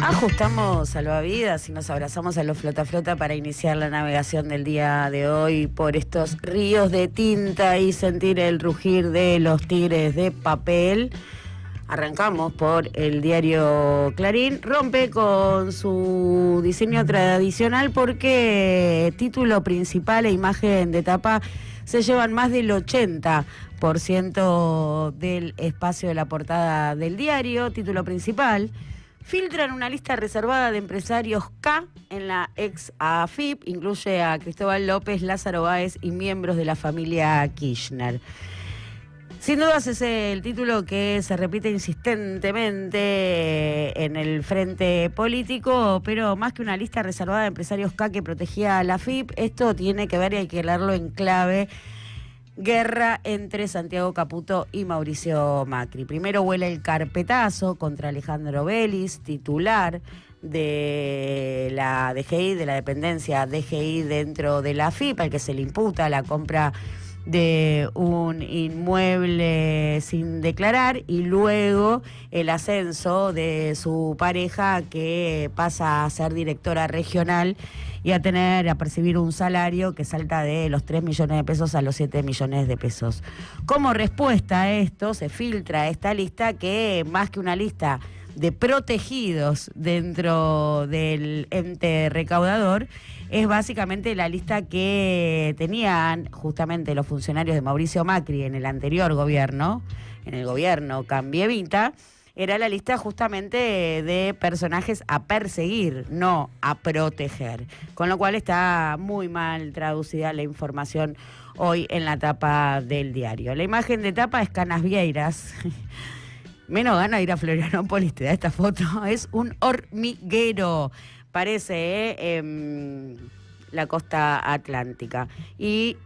Ajustamos salvavidas y nos abrazamos a los flota flota para iniciar la navegación del día de hoy por estos ríos de tinta y sentir el rugir de los tigres de papel. Arrancamos por el diario Clarín. Rompe con su diseño tradicional porque título principal e imagen de tapa se llevan más del 80% del espacio de la portada del diario. Título principal: filtran una lista reservada de empresarios K en la ex AFIP. Incluye a Cristóbal López, Lázaro Báez y miembros de la familia Kirchner. Sin dudas es el título que se repite insistentemente en el frente político, pero más que una lista reservada de empresarios K que protegía a la AFIP, esto tiene que ver y hay que leerlo en clave: guerra entre Santiago Caputo y Mauricio Macri. Primero vuela el carpetazo contra Alejandro Belis, titular de la DGI, de la dependencia DGI dentro de la AFIP, al que se le imputa la compra de un inmueble sin declarar, y luego el ascenso de su pareja, que pasa a ser directora regional y a percibir un salario que salta de los 3 millones de pesos a los 7 millones de pesos. Como respuesta a esto, se filtra esta lista que, más que una lista de protegidos dentro del ente recaudador, es básicamente la lista que tenían justamente los funcionarios de Mauricio Macri en el anterior gobierno, en el gobierno Cambievita. Era la lista justamente de personajes a perseguir, no a proteger. Con lo cual está muy mal traducida la información hoy en la tapa del diario. La imagen de tapa es Canas Vieiras. Menos gana de ir a Florianópolis, te da esta foto. Es un hormiguero. Parece la costa atlántica. Y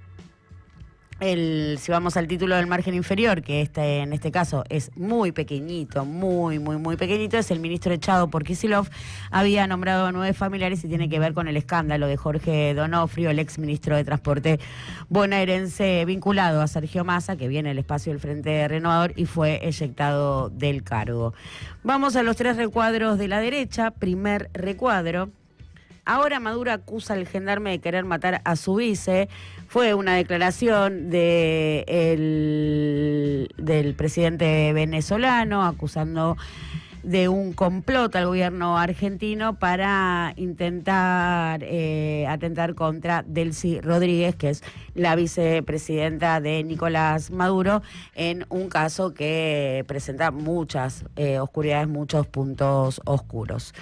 si vamos al título del margen inferior, que en este caso es muy pequeñito, muy pequeñito, es: el ministro echado por Kicillof había nombrado a 9 familiares y tiene que ver con el escándalo de Jorge Donofrio, el ex ministro de Transporte bonaerense vinculado a Sergio Massa, que viene el espacio del Frente Renovador y fue eyectado del cargo. Vamos a los 3 recuadros de la derecha. Primer recuadro: ahora Maduro acusa al gendarme de querer matar a su vice. Fue una declaración del presidente venezolano acusando de un complot al gobierno argentino para intentar atentar contra Delcy Rodríguez, que es la vicepresidenta de Nicolás Maduro, en un caso que presenta muchas oscuridades, muchos puntos oscuros.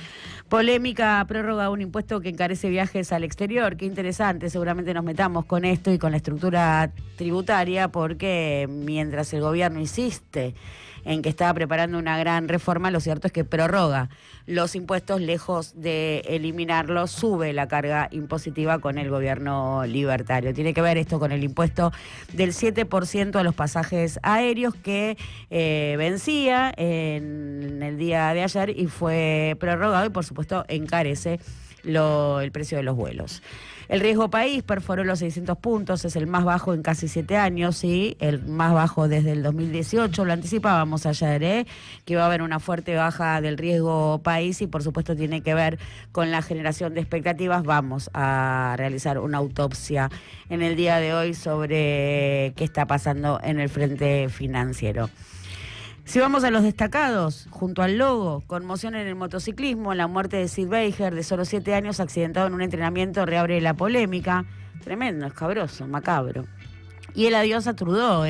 Polémica: prórroga un impuesto que encarece viajes al exterior. Qué interesante, seguramente nos metamos con esto y con la estructura tributaria, porque mientras el gobierno insiste en que estaba preparando una gran reforma, lo cierto es que prorroga los impuestos, lejos de eliminarlos, sube la carga impositiva con el gobierno libertario. Tiene que ver esto con el impuesto del 7% a los pasajes aéreos que vencía en el día de ayer y fue prorrogado, y por supuesto encarece el precio de los vuelos. El riesgo país perforó los 600 puntos, es el más bajo en casi 7 años, ¿sí? El más bajo desde el 2018, lo anticipábamos ayer, que iba a haber una fuerte baja del riesgo país, y por supuesto tiene que ver con la generación de expectativas. Vamos a realizar una autopsia en el día de hoy sobre qué está pasando en el frente financiero. Si vamos a los destacados, junto al logo: conmoción en el motociclismo, la muerte de Sid Beiger, de solo 7 años, accidentado en un entrenamiento, reabre la polémica. Tremendo, escabroso, macabro. Y el adiós a Trudeau,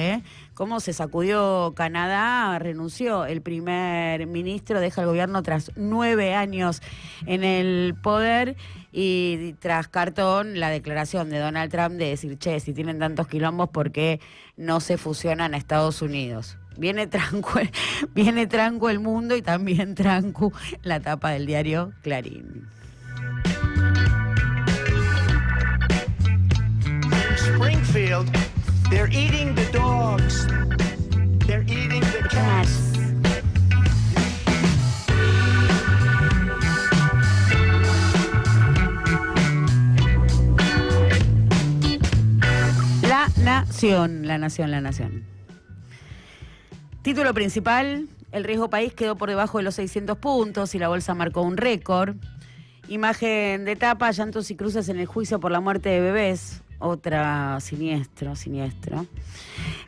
cómo se sacudió Canadá, renunció el primer ministro, deja el gobierno tras 9 años en el poder, y tras cartón la declaración de Donald Trump de decir: che, si tienen tantos quilombos, ¿por qué no se fusionan a Estados Unidos? Viene tranco el mundo, y también tranco la tapa del diario Clarín. Springfield, they're eating the dogs. They're eating the cats. La Nación. Título principal: El riesgo país quedó por debajo de los 600 puntos y la bolsa marcó un récord. Imagen de tapa, llantos y cruces en el juicio por la muerte de bebés. Otra siniestro.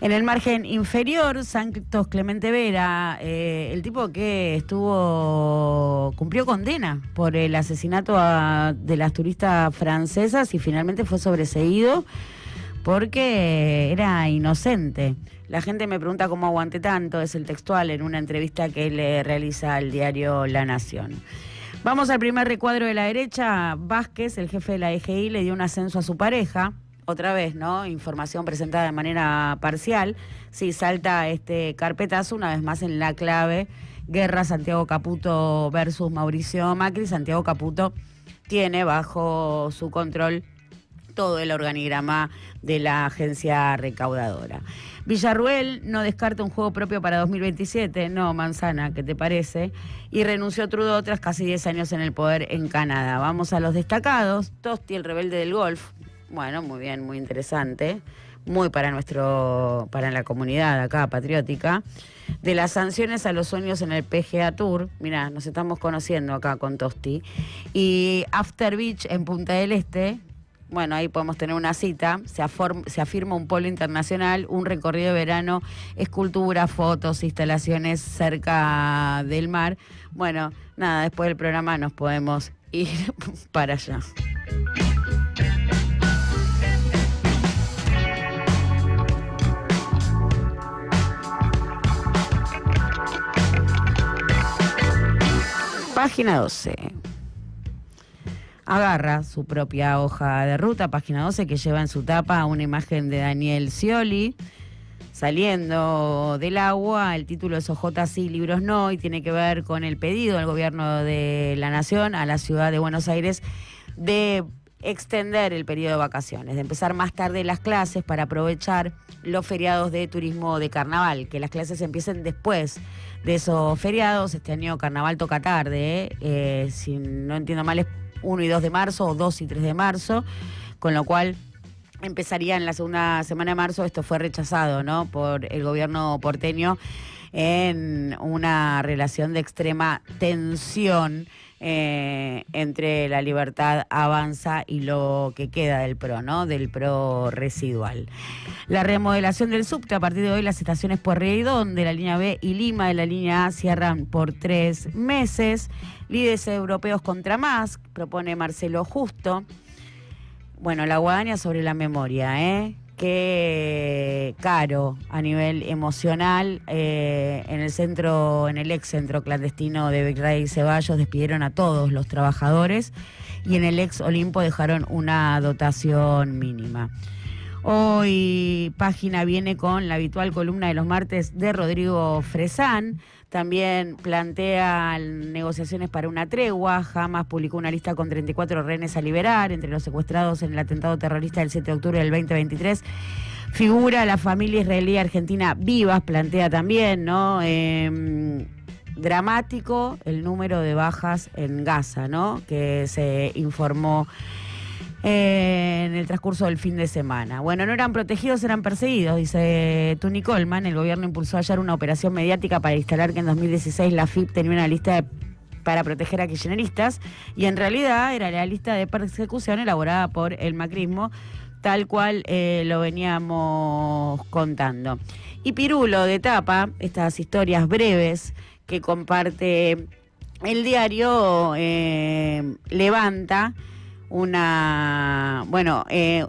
En el margen inferior, Santos Clemente Vera, el tipo que cumplió condena por el asesinato de las turistas francesas y finalmente fue sobreseído porque era inocente. La gente me pregunta cómo aguanté tanto, es el textual en una entrevista que le realiza al diario La Nación. Vamos al primer recuadro de la derecha. Vázquez, el jefe de la DGI, le dio un ascenso a su pareja. Otra vez, ¿no? Información presentada de manera parcial. Sí, salta este carpetazo una vez más en la clave. Guerra Santiago Caputo versus Mauricio Macri. Santiago Caputo tiene bajo su control todo el organigrama de la agencia recaudadora. Villarruel no descarta un juego propio para 2027, no, Manzana, ¿qué te parece? Y renunció Trudeau tras casi 10 años en el poder en Canadá. Vamos a los destacados. Tosti, el rebelde del golf. Bueno, muy bien, muy interesante. Muy para la comunidad acá, patriótica. De las sanciones a los sueños en el PGA Tour. Mirá, nos estamos conociendo acá con Tosti. Y After Beach en Punta del Este. Bueno, ahí podemos tener una cita, se afirma un polo internacional, un recorrido de verano, escultura, fotos, instalaciones cerca del mar. Bueno, nada, después del programa nos podemos ir para allá. Página 12. Agarra su propia hoja de ruta, página 12, que lleva en su tapa una imagen de Daniel Scioli saliendo del agua. El título es OJ sí, libros no, y tiene que ver con el pedido del gobierno de la Nación a la ciudad de Buenos Aires de extender el periodo de vacaciones, de empezar más tarde las clases para aprovechar los feriados de turismo de carnaval, que las clases empiecen después de esos feriados. Este año carnaval toca tarde, si no entiendo mal es 1 y 2 de marzo o 2 y 3 de marzo, con lo cual empezaría en la segunda semana de marzo. Esto fue rechazado, ¿no?, por el gobierno porteño en una relación de extrema tensión entre La Libertad Avanza y lo que queda del PRO, ¿no?, del PRO residual. La remodelación del subte, a partir de hoy las estaciones Pueyrredón de la línea B y Lima de la línea A cierran por 3 meses. Líderes europeos contra más, propone Marcelo Justo. Bueno, la guadaña sobre la memoria, qué caro a nivel emocional. En el ex centro clandestino de Virrey Ceballos despidieron a todos los trabajadores y en el ex Olimpo dejaron una dotación mínima. Hoy Página viene con la habitual columna de los martes de Rodrigo Fresán. También plantea negociaciones para una tregua. Hamas publicó una lista con 34 rehenes a liberar. Entre los secuestrados en el atentado terrorista del 7 de octubre del 2023 figura la familia israelí argentina vivas. Plantea también, ¿no?, dramático el número de bajas en Gaza, ¿no?, que se informó en el transcurso del fin de semana. Bueno, no eran protegidos, eran perseguidos, dice Tuni Coleman. El gobierno impulsó ayer una operación mediática para instalar que en 2016 la AFIP tenía una lista para proteger a kirchneristas, y en realidad era la lista de persecución elaborada por el macrismo, tal cual lo veníamos contando. Y Pirulo de tapa, estas historias breves que comparte el diario, levanta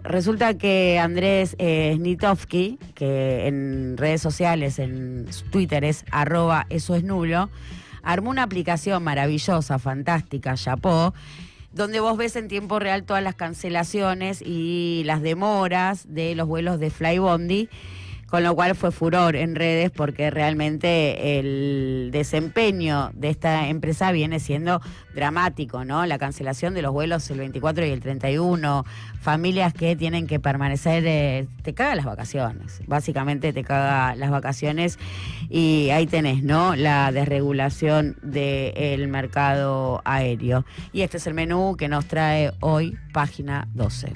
resulta que Andrés Snitovsky, que en redes sociales, en Twitter es @esoesnulo, armó una aplicación maravillosa, fantástica, chapó, donde vos ves en tiempo real todas las cancelaciones y las demoras de los vuelos de Flybondi, con lo cual fue furor en redes porque realmente el desempeño de esta empresa viene siendo dramático, ¿no? La cancelación de los vuelos el 24 y el 31, familias que tienen que permanecer, te caga las vacaciones, básicamente te caga las vacaciones, y ahí tenés, ¿no?, la desregulación del mercado aéreo. Y este es el menú que nos trae hoy Página 12.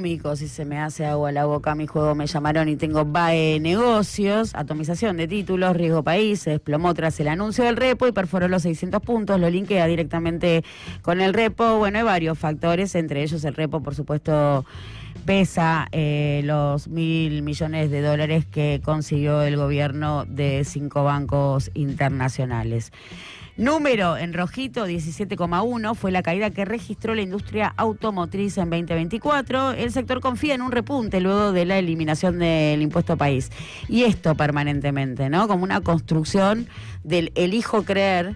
económicos y se me hace agua la boca mi juego, me llamaron y tengo BAE Negocios, atomización de títulos, riesgo país, se desplomó tras el anuncio del repo y perforó los 600 puntos, lo linkea directamente con el repo. Bueno, hay varios factores, entre ellos el repo, por supuesto, pesa los $1.000 millones que consiguió el gobierno de 5 bancos internacionales. Número en rojito, 17,1, fue la caída que registró la industria automotriz en 2024. El sector confía en un repunte luego de la eliminación del impuesto país. Y esto permanentemente, ¿no? Como una construcción del elijo creer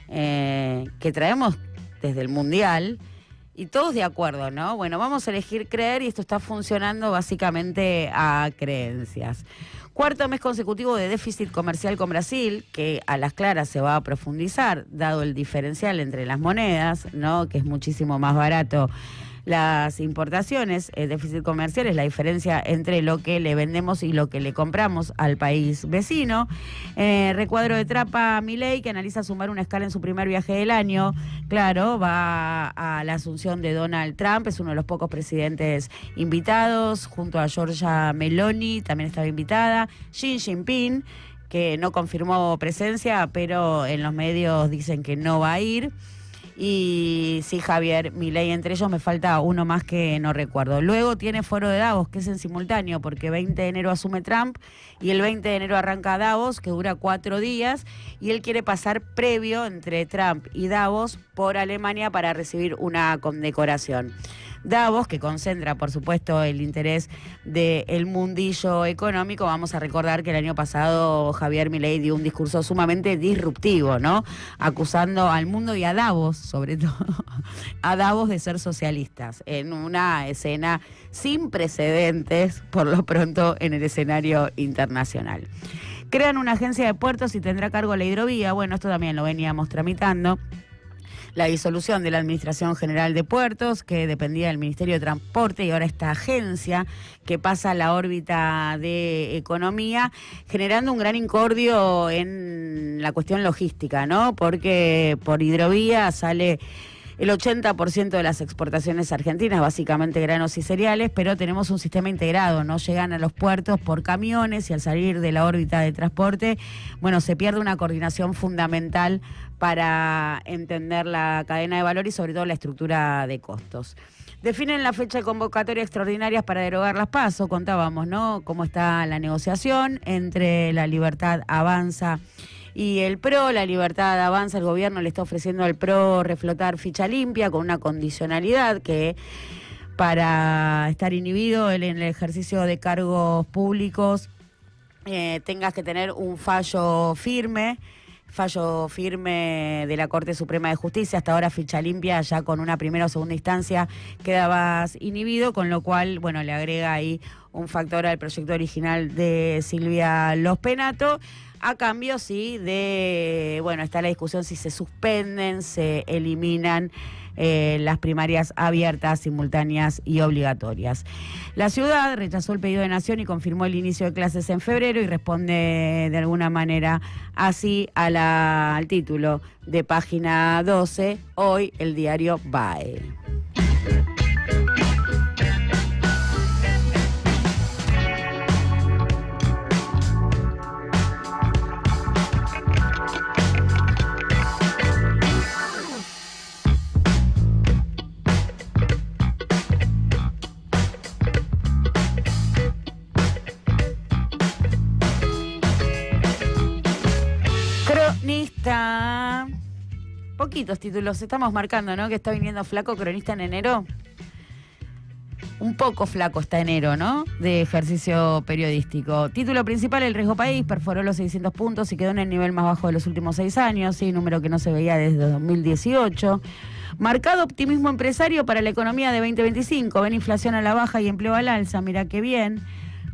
que traemos desde el Mundial. Y todos de acuerdo, ¿no? Bueno, vamos a elegir creer y esto está funcionando básicamente a creencias. Cuarto mes consecutivo de déficit comercial con Brasil, que a las claras se va a profundizar, dado el diferencial entre las monedas, ¿no? Que es muchísimo más barato las importaciones. El déficit comercial es la diferencia entre lo que le vendemos y lo que le compramos al país vecino. Recuadro de Trapa Milei, que analiza sumar una escala en su primer viaje del año. Claro, va a la asunción de Donald Trump, es uno de los pocos presidentes invitados, junto a Giorgia Meloni, también estaba invitada. Xi Jinping, que no confirmó presencia, pero en los medios dicen que no va a ir. Y sí, Javier Milei entre ellos, me falta uno más que no recuerdo. Luego tiene foro de Davos, que es en simultáneo, porque 20 de enero asume Trump y el 20 de enero arranca Davos, que dura 4 días, y él quiere pasar previo entre Trump y Davos por Alemania para recibir una condecoración. Davos, que concentra, por supuesto, el interés del mundillo económico. Vamos a recordar que el año pasado Javier Milei dio un discurso sumamente disruptivo, ¿no? Acusando al mundo y a Davos, sobre todo, a Davos de ser socialistas, en una escena sin precedentes, por lo pronto, en el escenario internacional. Crean una agencia de puertos y tendrá a cargo la hidrovía. Bueno, esto también lo veníamos tramitando. La disolución de la Administración General de Puertos, que dependía del Ministerio de Transporte, y ahora esta agencia que pasa a la órbita de Economía, generando un gran incordio en la cuestión logística, ¿no? Porque por hidrovía sale el 80% de las exportaciones argentinas, básicamente granos y cereales, pero tenemos un sistema integrado, no llegan a los puertos por camiones y al salir de la órbita de transporte, bueno, se pierde una coordinación fundamental para entender la cadena de valor y sobre todo la estructura de costos. Definen la fecha de convocatoria extraordinarias para derogar las PASO, contábamos, ¿no?, cómo está la negociación entre La Libertad Avanza y el PRO. La Libertad Avanza, el gobierno le está ofreciendo al PRO reflotar ficha limpia con una condicionalidad que para estar inhibido en el ejercicio de cargos públicos tengas que tener un fallo firme de la Corte Suprema de Justicia. Hasta ahora ficha limpia, ya con una primera o segunda instancia quedabas inhibido, con lo cual, bueno, le agrega ahí un factor al proyecto original de Silvia Los Penato. A cambio, sí, bueno, está la discusión si se suspenden, se eliminan las primarias abiertas, simultáneas y obligatorias. La ciudad rechazó el pedido de Nación y confirmó el inicio de clases en febrero y responde de alguna manera así al título de página 12, hoy el diario BAE. Cronista. Poquitos títulos estamos marcando, ¿no? Que está viniendo flaco cronista en enero. Un poco flaco está enero, ¿no? De ejercicio periodístico. Título principal, el riesgo país, perforó los 600 puntos y quedó en el nivel más bajo de los últimos 6 años, sí, número que no se veía desde 2018. Marcado optimismo empresario para la economía de 2025. Ven inflación a la baja y empleo al alza, mira qué bien.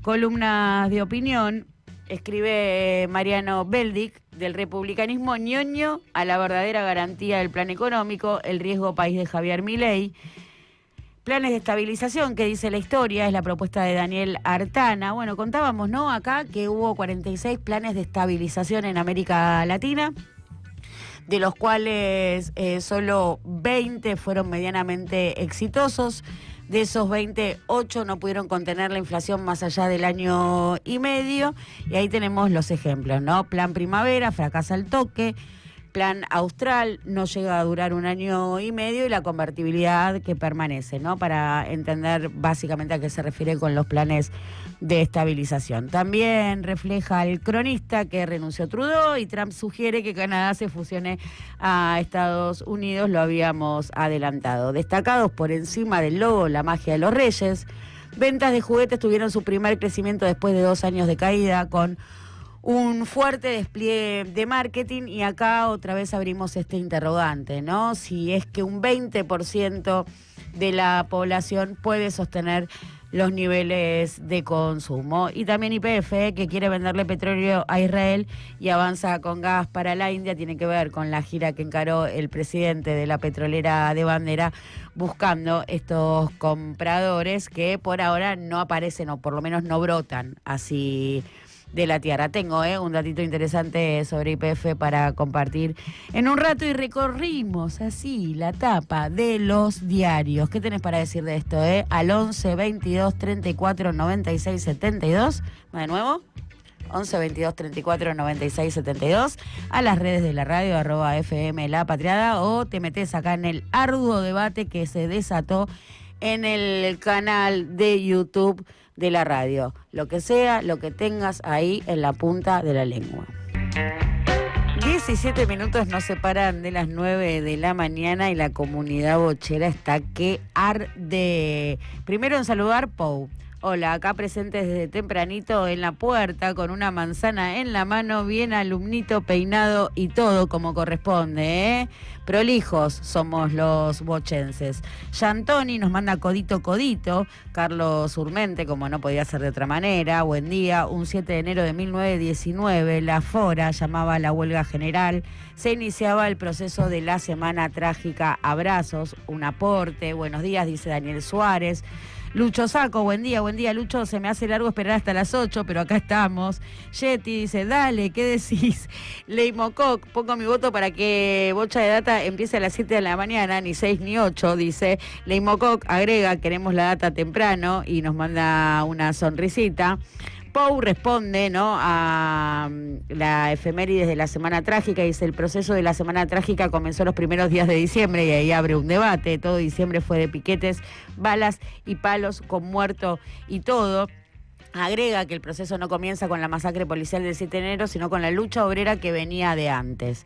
Columnas de opinión. Escribe Mariano Beldic, del republicanismo ñoño a la verdadera garantía del plan económico, el riesgo país de Javier Milei. Planes de estabilización, que dice la historia, es la propuesta de Daniel Artana. Bueno, contábamos, ¿no?, acá que hubo 46 planes de estabilización en América Latina, de los cuales solo 20 fueron medianamente exitosos. De esos 28 no pudieron contener la inflación más allá del año y medio. Y ahí tenemos los ejemplos, ¿no? Plan Primavera, fracasa al toque. Plan Austral no llega a durar un año y medio y la convertibilidad que permanece, ¿no? Para entender básicamente a qué se refiere con los planes de estabilización. También refleja el cronista que renunció Trudeau y Trump sugiere que Canadá se fusione a Estados Unidos, lo habíamos adelantado. Destacados por encima del logo, la magia de los reyes. Ventas de juguetes tuvieron su primer crecimiento después de 2 años de caída con un fuerte despliegue de marketing y acá otra vez abrimos este interrogante, ¿no? Si es que un 20% de la población puede sostener los niveles de consumo. Y también YPF, que quiere venderle petróleo a Israel y avanza con gas para la India, tiene que ver con la gira que encaró el presidente de la petrolera de bandera buscando estos compradores que por ahora no aparecen o por lo menos no brotan así de la tierra. Tengo un datito interesante sobre YPF para compartir en un rato y recorrimos así la tapa de los diarios. ¿Qué tenés para decir de esto? Al 11 22 34 96 72. De nuevo, 11 22 34 96 72. A las redes de la radio, @FM La Patriada, o te metés acá en el arduo debate que se desató en el canal de YouTube de la radio. Lo que sea, lo que tengas ahí en la punta de la lengua. 17 minutos nos separan de las 9 de la mañana y la comunidad bochera está que arde. Primero en saludar, Pou. Hola, acá presentes desde tempranito en la puerta con una manzana en la mano, bien alumnito, peinado y todo como corresponde, ¿eh? Prolijos somos los bochenses. Yantoni nos manda codito, codito. Carlos Urmente, como no podía ser de otra manera. Buen día, un 7 de enero de 1919, la Fora llamaba a la huelga general. Se iniciaba el proceso de la semana trágica. Abrazos, un aporte. Buenos días, dice Daniel Suárez. Lucho Saco, buen día, Lucho, se me hace largo esperar hasta las 8, pero acá estamos. Yeti dice, dale, ¿qué decís? Leimococ, pongo mi voto para que Bocha de Data empiece a las 7 de la mañana, ni 6 ni 8, dice. Leimococ agrega, queremos la data temprano, y nos manda una sonrisita. Pou responde, ¿no?, a la efemérides de la Semana Trágica. Dice, el proceso de la Semana Trágica comenzó los primeros días de diciembre y ahí abre un debate. Todo diciembre fue de piquetes, balas y palos con muerto y todo. Agrega que el proceso no comienza con la masacre policial del 7 de enero, sino con la lucha obrera que venía de antes.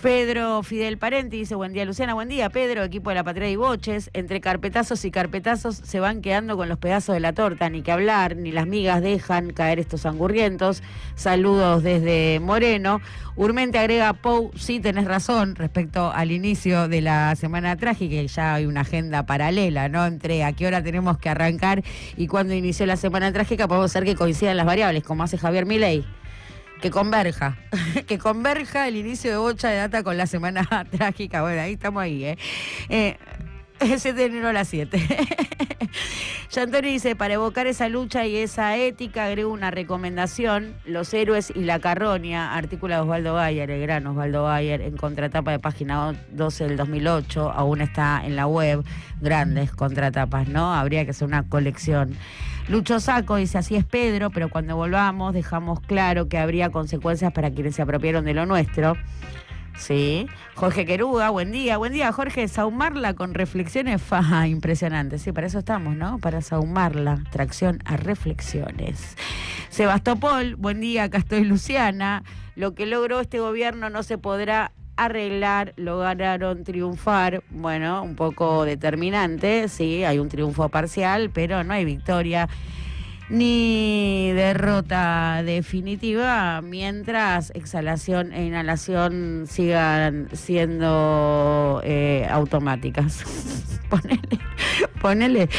Pedro Fidel Parenti dice, buen día Luciana, buen día Pedro, equipo de La Patria y Boches. Entre carpetazos y carpetazos se van quedando con los pedazos de la torta, ni que hablar, ni las migas dejan caer estos angurrientos. Saludos desde Moreno. Urmente agrega, Pou, sí tenés razón respecto al inicio de la Semana Trágica, y ya hay una agenda paralela, ¿no?, entre a qué hora tenemos que arrancar y cuándo inició la Semana Trágica. Podemos hacer que coincidan las variables, como hace Javier Milei. Que converja el inicio de Bocha de Data con la Semana Trágica. Bueno, ahí estamos ahí, 7 de enero a las 7. Yantoni dice, para evocar esa lucha y esa ética, agrego una recomendación, Los héroes y la carroña, artículo de Osvaldo Bayer, el gran Osvaldo Bayer, en contratapa de página 12 del 2008, aún está en la web, grandes contratapas, ¿no? Habría que hacer una colección. Lucho Saco dice, así es Pedro, pero cuando volvamos dejamos claro que habría consecuencias para quienes se apropiaron de lo nuestro. Sí. Jorge Queruga, buen día Jorge, saumarla con reflexiones, impresionante. Sí, para eso estamos, ¿no? Para saumarla, tracción a reflexiones. Sebastopol, buen día, acá estoy Luciana. Lo que logró este gobierno no se podrá arreglar, lograron triunfar, bueno, un poco determinante, sí, hay un triunfo parcial, pero no hay victoria ni derrota definitiva, mientras exhalación e inhalación sigan siendo automáticas. Ponele.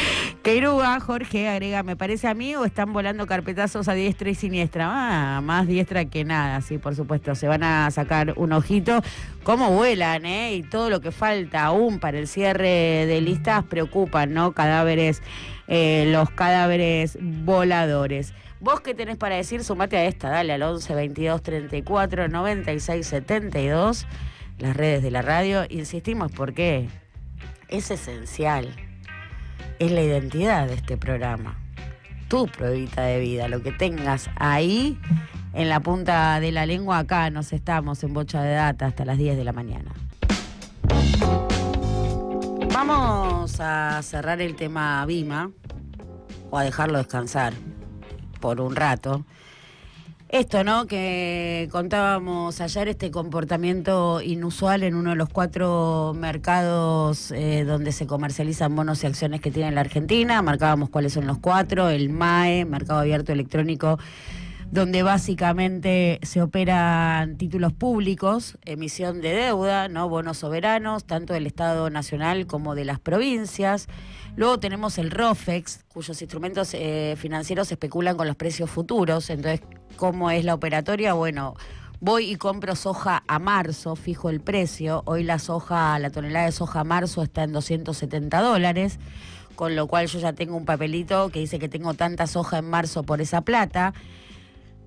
Queiruga, Jorge, agrega, me parece a mí, o están volando carpetazos a diestra y siniestra. Más diestra que nada, sí, por supuesto. Se van a sacar un ojito. Cómo vuelan, y todo lo que falta aún para el cierre de listas preocupan, ¿no? Los cadáveres voladores. ¿Vos qué tenés para decir? Sumate a esta, dale al 11 22 34 96 72, las redes de la radio. Insistimos porque es esencial. es la identidad de este programa. Tu pruebita de vida, lo que tengas ahí en la punta de la lengua. Acá nos estamos en Bocha de Data hasta las 10 de la mañana. Vamos a cerrar el tema Vima, o a dejarlo descansar por un rato. Esto, ¿no?, que contábamos ayer, este comportamiento inusual en uno de los 4 mercados donde se comercializan bonos y acciones que tiene la Argentina. Marcábamos cuáles son los 4, el MAE, Mercado Abierto Electrónico, donde básicamente se operan títulos públicos, emisión de deuda, ¿no?, bonos soberanos, tanto del Estado Nacional como de las provincias. Luego tenemos el ROFEX, cuyos instrumentos financieros especulan con los precios futuros. Entonces, ¿cómo es la operatoria? Bueno, voy y compro soja a marzo, fijo el precio. Hoy la tonelada de soja a marzo está en $270, con lo cual yo ya tengo un papelito que dice que tengo tanta soja en marzo por esa plata.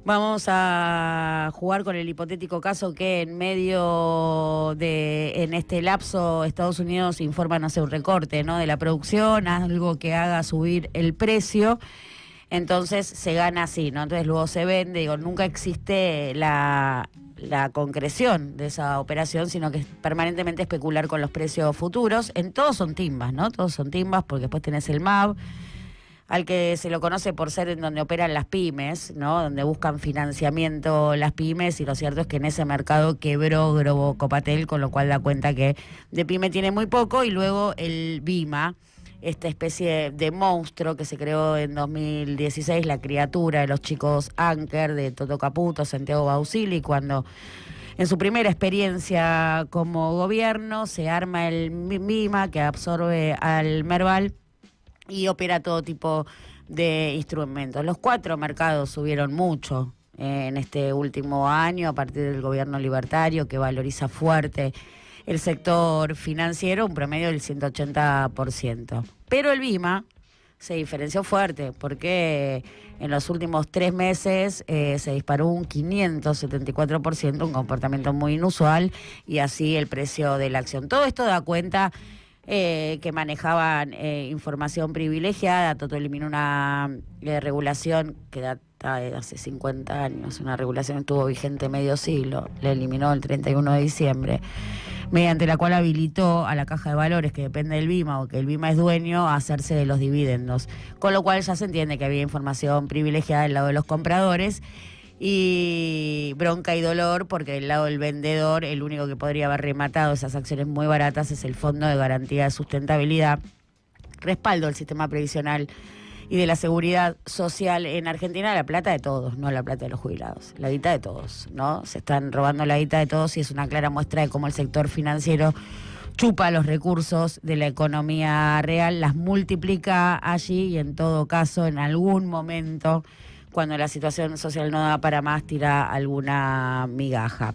Vamos a jugar con el hipotético caso que en este lapso Estados Unidos informa, no sé, un recorte, ¿no?, de la producción, algo que haga subir el precio. Entonces se gana así, ¿no? Entonces luego se vende. Digo, nunca existe la concreción de esa operación, sino que es permanentemente especular con los precios futuros. En todos son timbas, ¿no? Todos son timbas, porque después tenés el MAB, al que se lo conoce por ser en donde operan las pymes, ¿no?, donde buscan financiamiento las pymes, y lo cierto es que en ese mercado quebró Grobo Copatel, con lo cual da cuenta que de pyme tiene muy poco. Y luego el Vima, esta especie de monstruo que se creó en 2016, la criatura de los chicos Anker, de Toto Caputo, Santiago Bausili, cuando en su primera experiencia como gobierno se arma el Vima, que absorbe al Merval y opera todo tipo de instrumentos. Los 4 mercados subieron mucho en este último año a partir del gobierno libertario, que valoriza fuerte el sector financiero, un promedio del 180%. Pero el Vima se diferenció fuerte porque en los últimos 3 meses se disparó un 574%, un comportamiento muy inusual, y así el precio de la acción. Todo esto da cuenta que manejaban información privilegiada. Toto eliminó una regulación que data de hace 50 años, una regulación que estuvo vigente medio siglo, la eliminó el 31 de diciembre, mediante la cual habilitó a la Caja de Valores, que depende del Vima, o que el Vima es dueño, a hacerse de los dividendos, con lo cual ya se entiende que había información privilegiada del lado de los compradores. Y bronca y dolor, porque del lado del vendedor, el único que podría haber rematado esas acciones muy baratas es el Fondo de Garantía de Sustentabilidad, respaldo del sistema previsional y de la seguridad social en Argentina. La plata de todos, no la plata de los jubilados, la guita de todos, ¿no? Se están robando la guita de todos, y es una clara muestra de cómo el sector financiero chupa los recursos de la economía real, las multiplica allí, y en todo caso, en algún momento, cuando la situación social no da para más, tira alguna migaja.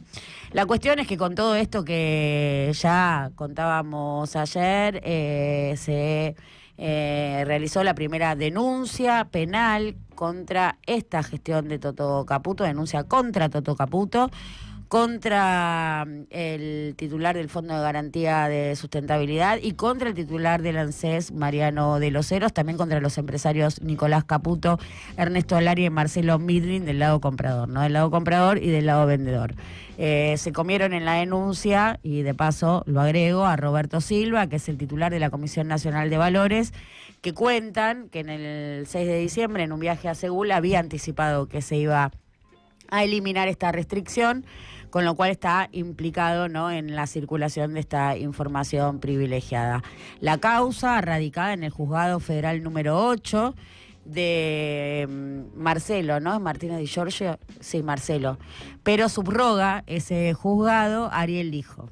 La cuestión es que con todo esto que ya contábamos ayer, se realizó la primera denuncia penal contra esta gestión de Toto Caputo, denuncia contra Toto Caputo, contra el titular del Fondo de Garantía de Sustentabilidad y contra el titular del ANSES, Mariano de los Heros, también contra los empresarios Nicolás Caputo, Ernesto Alari y Marcelo Midrin, del lado comprador, ¿no? Del lado comprador y del lado vendedor. Se comieron en la denuncia, y de paso lo agrego, a Roberto Silva, que es el titular de la Comisión Nacional de Valores, que cuentan que en el 6 de diciembre, en un viaje a Seúl, había anticipado que se iba a eliminar esta restricción, con lo cual está implicado, ¿no?, en la circulación de esta información privilegiada. La causa, radicada en el Juzgado Federal número 8 de Marcelo, ¿no? Martínez Di Giorgio, sí, Marcelo, pero subroga ese juzgado Ariel Lijo.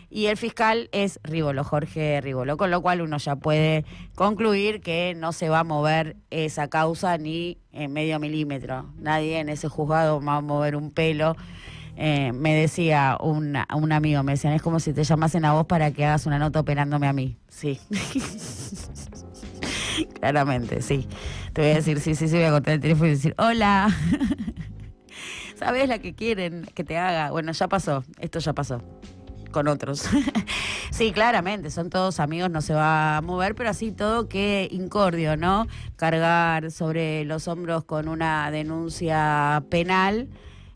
Y el fiscal es Rivolo, Jorge Rivolo, con lo cual uno ya puede concluir que no se va a mover esa causa ni en medio milímetro. Nadie en ese juzgado va a mover un pelo. Me decía un amigo, me decían, es como si te llamasen a vos para que hagas una nota operándome a mí. Sí. Claramente, sí. Te voy a decir, sí, voy a cortar el teléfono y decir, hola. ¿Sabés la que quieren que te haga? Bueno, ya pasó, esto ya pasó con otros. Sí, claramente, son todos amigos, no se va a mover, pero así todo qué incordio, ¿no? Cargar sobre los hombros con una denuncia penal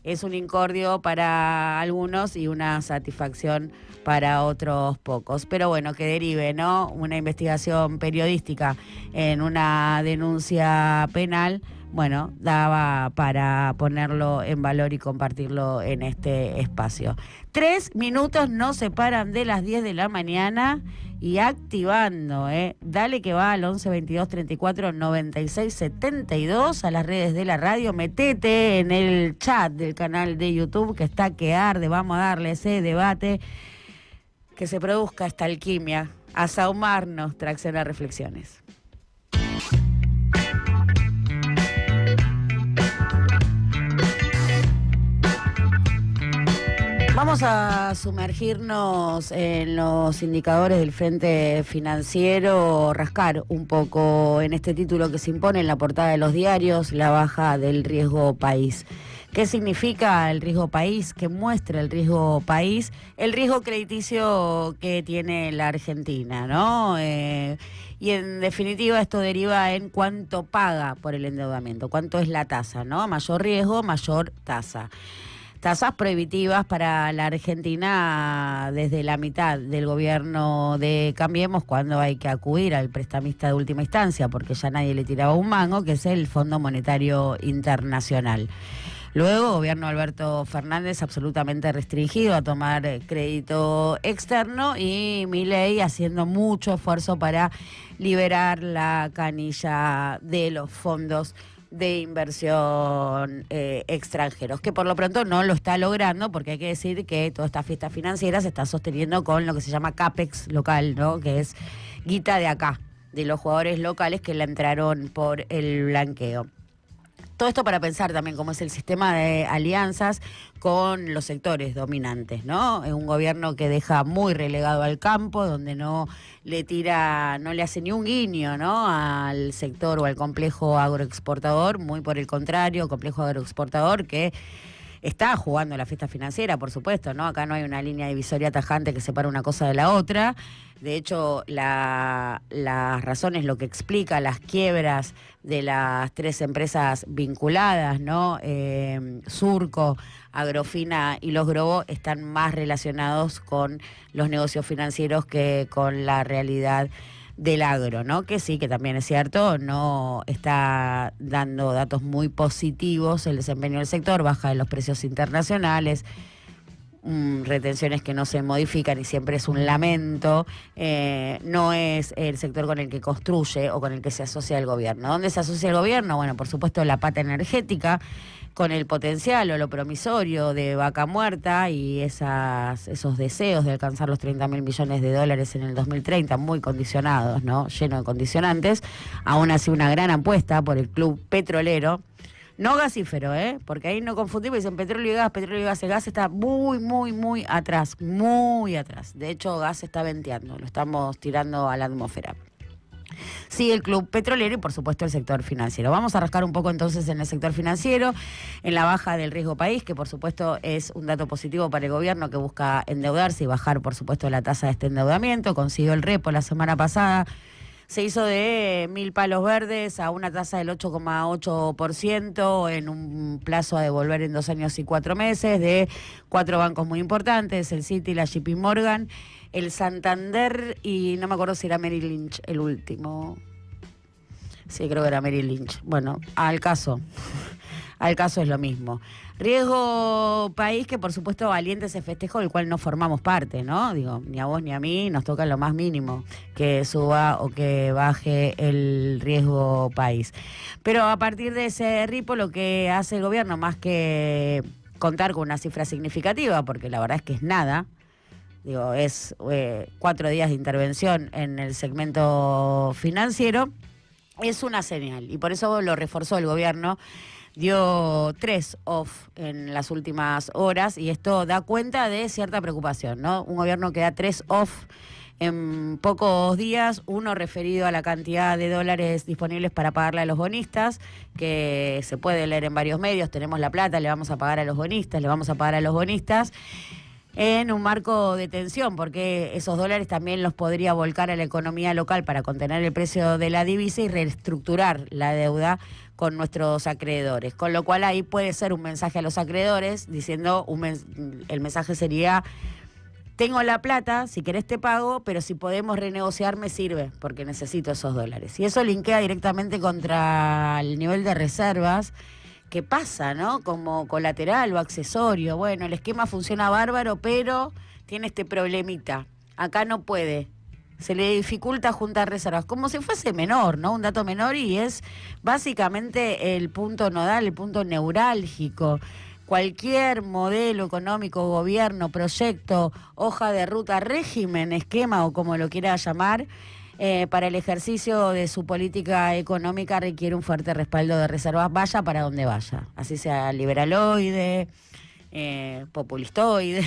es un incordio para algunos y una satisfacción para otros pocos. Pero bueno, que derive, ¿no? Una investigación periodística en una denuncia penal, bueno, daba para ponerlo en valor y compartirlo en este espacio. 3 minutos nos separan de las 10 de la mañana y activando, dale que va al 11 22 34 96 72 a las redes de la radio, metete en el chat del canal de YouTube que está que arde, vamos a darle ese debate, que se produzca esta alquimia, a saumarnos, Tracción a Reflexiones. Vamos a sumergirnos en los indicadores del Frente Financiero, rascar un poco en este título que se impone en la portada de los diarios, la baja del riesgo país. ¿Qué significa el riesgo país? ¿Qué muestra el riesgo país? El riesgo crediticio que tiene la Argentina, ¿no? Y en definitiva esto deriva en cuánto paga por el endeudamiento, cuánto es la tasa, ¿no? Mayor riesgo, mayor tasa. Tasas prohibitivas para la Argentina desde la mitad del gobierno de Cambiemos, cuando hay que acudir al prestamista de última instancia, porque ya nadie le tiraba un mango, que es el Fondo Monetario Internacional. Luego, gobierno Alberto Fernández absolutamente restringido a tomar crédito externo y Milei haciendo mucho esfuerzo para liberar la canilla de los fondos de inversión extranjeros, que por lo pronto no lo está logrando, porque hay que decir que toda esta fiesta financiera se está sosteniendo con lo que se llama CAPEX local, ¿no? Que es guita de acá, de los jugadores locales que la entraron por el blanqueo. Todo esto para pensar también cómo es el sistema de alianzas con los sectores dominantes, ¿no? Es un gobierno que deja muy relegado al campo, donde no le hace ni un guiño, ¿no? Al sector o al complejo agroexportador, muy por el contrario, complejo agroexportador que está jugando la fiesta financiera, por supuesto, ¿no? Acá no hay una línea divisoria tajante que separe una cosa de la otra. De hecho, las razones, lo que explica las quiebras de las 3 empresas vinculadas, ¿no? Surco, Agrofina y Los Grobo, están más relacionados con los negocios financieros que con la realidad del agro, ¿no? Que sí, que también es cierto, no está dando datos muy positivos el desempeño del sector, baja de los precios internacionales, retenciones que no se modifican y siempre es un lamento, no es el sector con el que construye o con el que se asocia el gobierno. ¿Dónde se asocia el gobierno? Bueno, por supuesto la pata energética, con el potencial o lo promisorio de Vaca Muerta y esos deseos de alcanzar los 30.000 millones de dólares en el 2030, muy condicionados, ¿no? Lleno de condicionantes. Aún así una gran apuesta por el club petrolero. No gasífero, porque ahí no confundimos, dicen petróleo y gas. El gas está muy, muy, muy atrás, muy atrás. De hecho, gas está venteando, lo estamos tirando a la atmósfera. Sí, el club petrolero y por supuesto el sector financiero. Vamos a rascar un poco entonces en el sector financiero, en la baja del riesgo país, que por supuesto es un dato positivo para el gobierno que busca endeudarse y bajar por supuesto la tasa de este endeudamiento. Consiguió el repo la semana pasada. Se hizo de 1.000 palos verdes a una tasa del 8,8% en un plazo a devolver en 2 años y 4 meses de 4 bancos muy importantes, el Citi, la JP Morgan, el Santander y no me acuerdo si era Merrill Lynch el último. Sí, creo que era Merrill Lynch. Bueno, al caso es lo mismo. Riesgo país que por supuesto valiente ese festejo del cual no formamos parte, ¿no? Digo, ni a vos ni a mí nos toca lo más mínimo que suba o que baje el riesgo país. Pero a partir de ese ripo lo que hace el gobierno, más que contar con una cifra significativa, porque la verdad es que es nada, digo, es 4 días de intervención en el segmento financiero, es una señal y por eso lo reforzó el gobierno. Dio 3 off en las últimas horas y esto da cuenta de cierta preocupación, ¿no? Un gobierno que da 3 off en pocos días, uno referido a la cantidad de dólares disponibles para pagarle a los bonistas, que se puede leer en varios medios, tenemos la plata, le vamos a pagar a los bonistas, en un marco de tensión, porque esos dólares también los podría volcar a la economía local para contener el precio de la divisa y reestructurar la deuda con nuestros acreedores. Con lo cual ahí puede ser un mensaje a los acreedores diciendo, el mensaje sería: tengo la plata, si querés te pago, pero si podemos renegociar me sirve, porque necesito esos dólares. Y eso linkea directamente contra el nivel de reservas, que pasa, ¿no? Como colateral o accesorio. Bueno, el esquema funciona bárbaro, pero tiene este problemita. Acá no puede. Se le dificulta juntar reservas, como si fuese menor, ¿no? Un dato menor, y es básicamente el punto nodal, el punto neurálgico. Cualquier modelo económico, gobierno, proyecto, hoja de ruta, régimen, esquema o como lo quiera llamar, para el ejercicio de su política económica requiere un fuerte respaldo de reservas, vaya para donde vaya, así sea liberaloide, populistoide,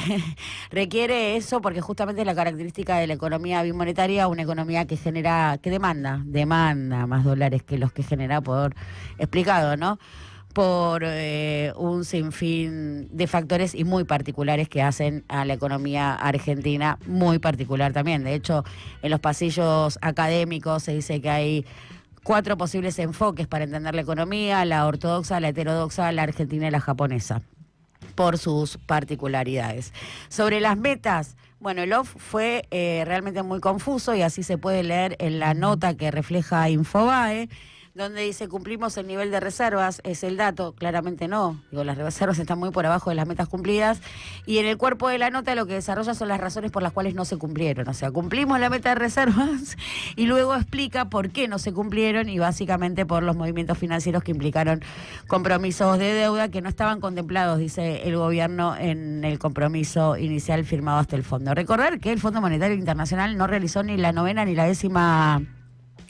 requiere eso porque justamente es la característica de la economía bimonetaria, una economía que demanda más dólares que los que genera, por explicado, ¿no? Por un sinfín de factores y muy particulares que hacen a la economía argentina muy particular también. De hecho, en los pasillos académicos se dice que hay 4 posibles enfoques para entender la economía: la ortodoxa, la heterodoxa, la argentina y la japonesa, por sus particularidades. Sobre las metas, bueno, el off fue realmente muy confuso, y así se puede leer en la nota que refleja Infobae, donde dice: cumplimos el nivel de reservas, es el dato, claramente no, digo, las reservas están muy por abajo de las metas cumplidas, y en el cuerpo de la nota lo que desarrolla son las razones por las cuales no se cumplieron, o sea, cumplimos la meta de reservas, y luego explica por qué no se cumplieron, y básicamente por los movimientos financieros que implicaron compromisos de deuda que no estaban contemplados, dice el gobierno, en el compromiso inicial firmado hasta el fondo. Recordar que el Fondo Monetario Internacional no realizó ni la 9ª ni la 10ª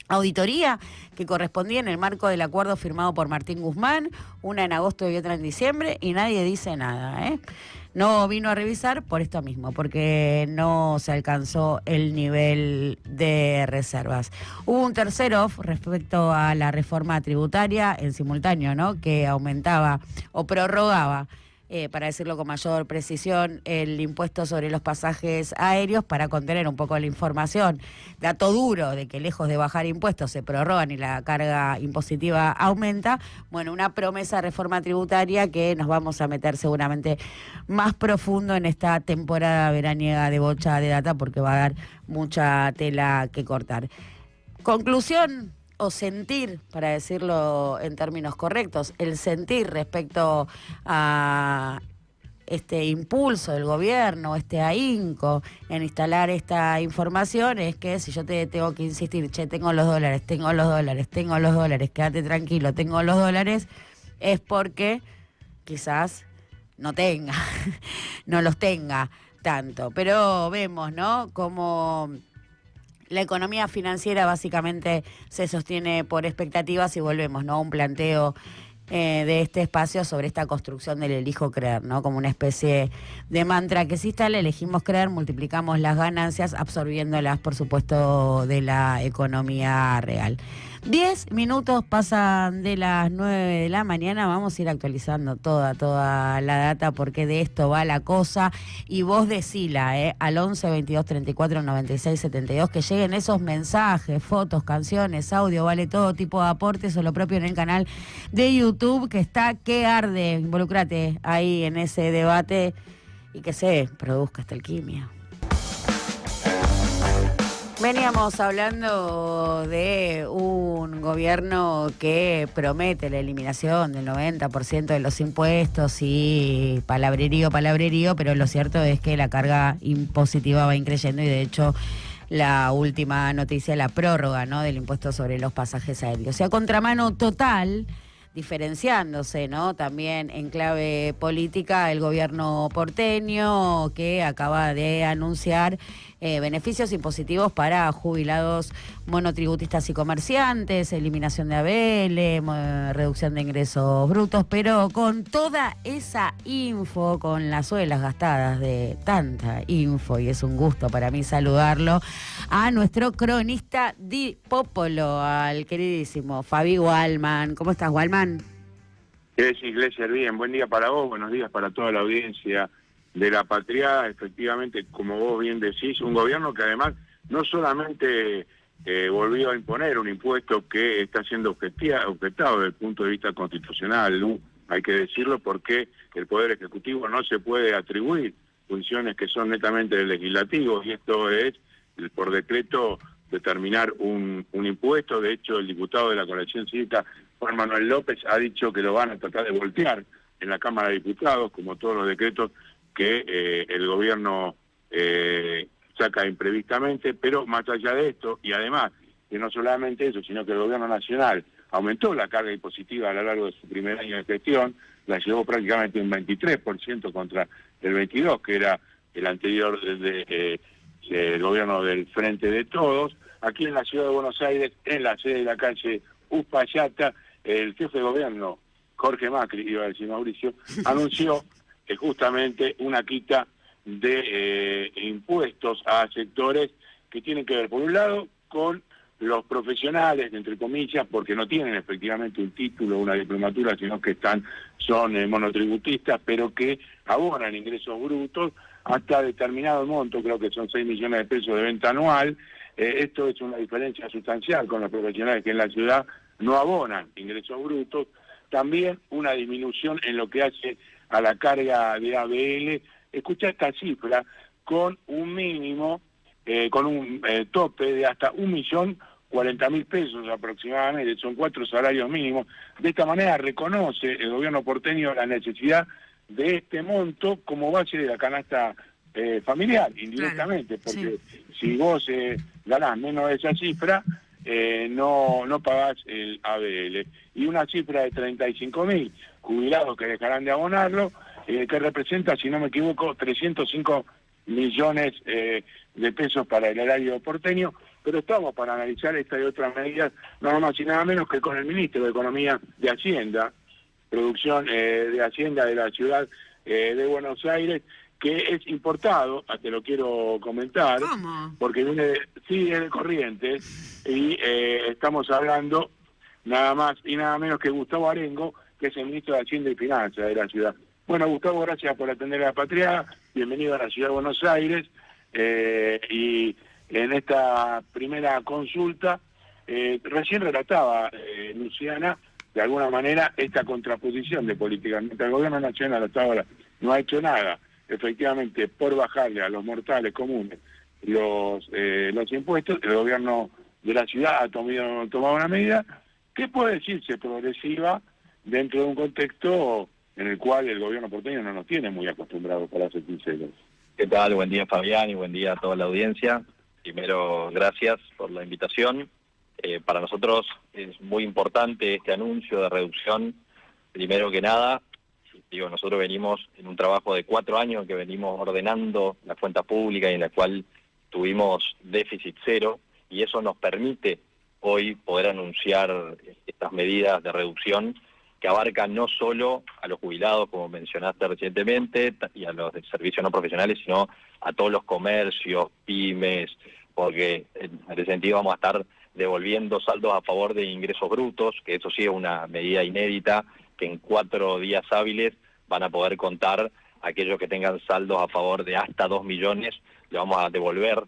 auditoría que correspondía en el marco del acuerdo firmado por Martín Guzmán, una en agosto y otra en diciembre, y nadie dice nada, ¿eh? No vino a revisar por esto mismo, porque no se alcanzó el nivel de reservas. Hubo un tercer off respecto a la reforma tributaria en simultáneo, ¿no? Que aumentaba o prorrogaba, para decirlo con mayor precisión, el impuesto sobre los pasajes aéreos para contener un poco la información. Dato duro de que lejos de bajar impuestos se prorrogan y la carga impositiva aumenta. Bueno, una promesa de reforma tributaria que nos vamos a meter seguramente más profundo en esta temporada veraniega de Bocha de Data, porque va a dar mucha tela que cortar. Conclusión o sentir, para decirlo en términos correctos, el sentir respecto a este impulso del gobierno, este ahínco en instalar esta información, es que si yo te tengo que insistir, che, tengo los dólares, quédate tranquilo, tengo los dólares, es porque quizás no tenga, no los tenga tanto. Pero vemos, ¿no?, como la economía financiera básicamente se sostiene por expectativas, y volvemos, ¿no?, a un planteo de este espacio sobre esta construcción del elijo creer, ¿no?, como una especie de mantra que si está, le elegimos creer, multiplicamos las ganancias absorbiéndolas, por supuesto, de la economía real. 10 minutos pasan de las 9 de la mañana, vamos a ir actualizando toda la data, porque de esto va la cosa, y vos decila, al 11 22 34 96 72, que lleguen esos mensajes, fotos, canciones, audio, vale todo tipo de aportes, o lo propio en el canal de YouTube, que está que arde. Involúcrate ahí en ese debate y que se produzca esta alquimia. Veníamos hablando de un gobierno que promete la eliminación del 90% de los impuestos, y palabrerío, pero lo cierto es que la carga impositiva va increyendo, y de hecho la última noticia, la prórroga, ¿no?, del impuesto sobre los pasajes aéreos. O sea, contramano total, diferenciándose, ¿no?, también en clave política, el gobierno porteño, que acaba de anunciar beneficios impositivos para jubilados, monotributistas y comerciantes, eliminación de ABL, reducción de ingresos brutos, pero con toda esa info, con las suelas gastadas de tanta info, y es un gusto para mí saludarlo a nuestro cronista di Popolo, al queridísimo Fabi Walman. ¿Cómo estás, Walman? ¿Qué decís, Iglesias? Bien, buen día para vos, buenos días para toda la audiencia de la patriada, efectivamente, como vos bien decís, un gobierno que además no solamente volvió a imponer un impuesto que está siendo objetado desde el punto de vista constitucional, ¿no? Hay que decirlo, porque el Poder Ejecutivo no se puede atribuir funciones que son netamente del Legislativo, y esto es, por decreto, determinar un impuesto. De hecho, el diputado de la Coalición Cívica, Juan Manuel López, ha dicho que lo van a tratar de voltear en la Cámara de Diputados, como todos los decretos que el gobierno saca imprevistamente. Pero más allá de esto, y además que no solamente eso, sino que el gobierno nacional aumentó la carga impositiva a lo largo de su primer año de gestión, la llevó prácticamente un 23% contra el 22%, que era el anterior el gobierno del Frente de Todos. Aquí en la ciudad de Buenos Aires, en la sede de la calle Uspallata, el jefe de gobierno, Jorge Macri, iba a decir Mauricio, anunció justamente una quita de impuestos a sectores que tienen que ver, por un lado, con los profesionales, entre comillas, porque no tienen efectivamente un título o una diplomatura, sino que son monotributistas, pero que abonan ingresos brutos hasta determinado monto, creo que son 6 millones de pesos de venta anual. Esto es una diferencia sustancial con los profesionales que en la ciudad no abonan ingresos brutos. También una disminución en lo que hace a la carga de ABL. Escucha esta cifra, con un mínimo, con un tope de hasta 1.040.000 pesos aproximadamente, son 4 salarios mínimos. De esta manera reconoce el gobierno porteño la necesidad de este monto como base de la canasta familiar, indirectamente, claro, porque sí, si vos ganás menos de esa cifra, no pagás el ABL. Y una cifra de 35.000 jubilados que dejarán de abonarlo, que representa, si no me equivoco, 305 millones de pesos para el erario porteño. Pero estamos para analizar esta y otras medidas, nada más y nada menos que con el ministro de Economía de Hacienda, producción de Hacienda de la ciudad de Buenos Aires, que es importado, te lo quiero comentar. ¿Cómo? Porque viene de Corrientes, y estamos hablando nada más y nada menos que Gustavo Arengo, que es el ministro de Hacienda y Finanzas de la ciudad. Bueno, Gustavo, gracias por atender a la patria, bienvenido a la ciudad de Buenos Aires, y en esta primera consulta, recién relataba Luciana, de alguna manera, esta contraposición de políticas. Mientras el gobierno nacional hasta ahora no ha hecho nada, efectivamente, por bajarle a los mortales comunes los impuestos, el gobierno de la ciudad ha tomado una medida que puede decirse progresiva dentro de un contexto en el cual el gobierno porteño no nos tiene muy acostumbrados, para ser sinceros. ¿Qué tal? Buen día, Fabián, y buen día a toda la audiencia. Primero, gracias por la invitación. Para nosotros es muy importante este anuncio de reducción. Primero que nada, nosotros venimos en un trabajo de 4 años que venimos ordenando la cuenta pública y en la cual tuvimos déficit cero, y eso nos permite hoy poder anunciar estas medidas de reducción que abarcan no solo a los jubilados, como mencionaste recientemente, y a los de servicios no profesionales, sino a todos los comercios, pymes, porque en ese sentido vamos a estar devolviendo saldos a favor de ingresos brutos, que eso sí es una medida inédita, que en 4 días hábiles van a poder contar aquellos que tengan saldos a favor de hasta 2 millones, le vamos a devolver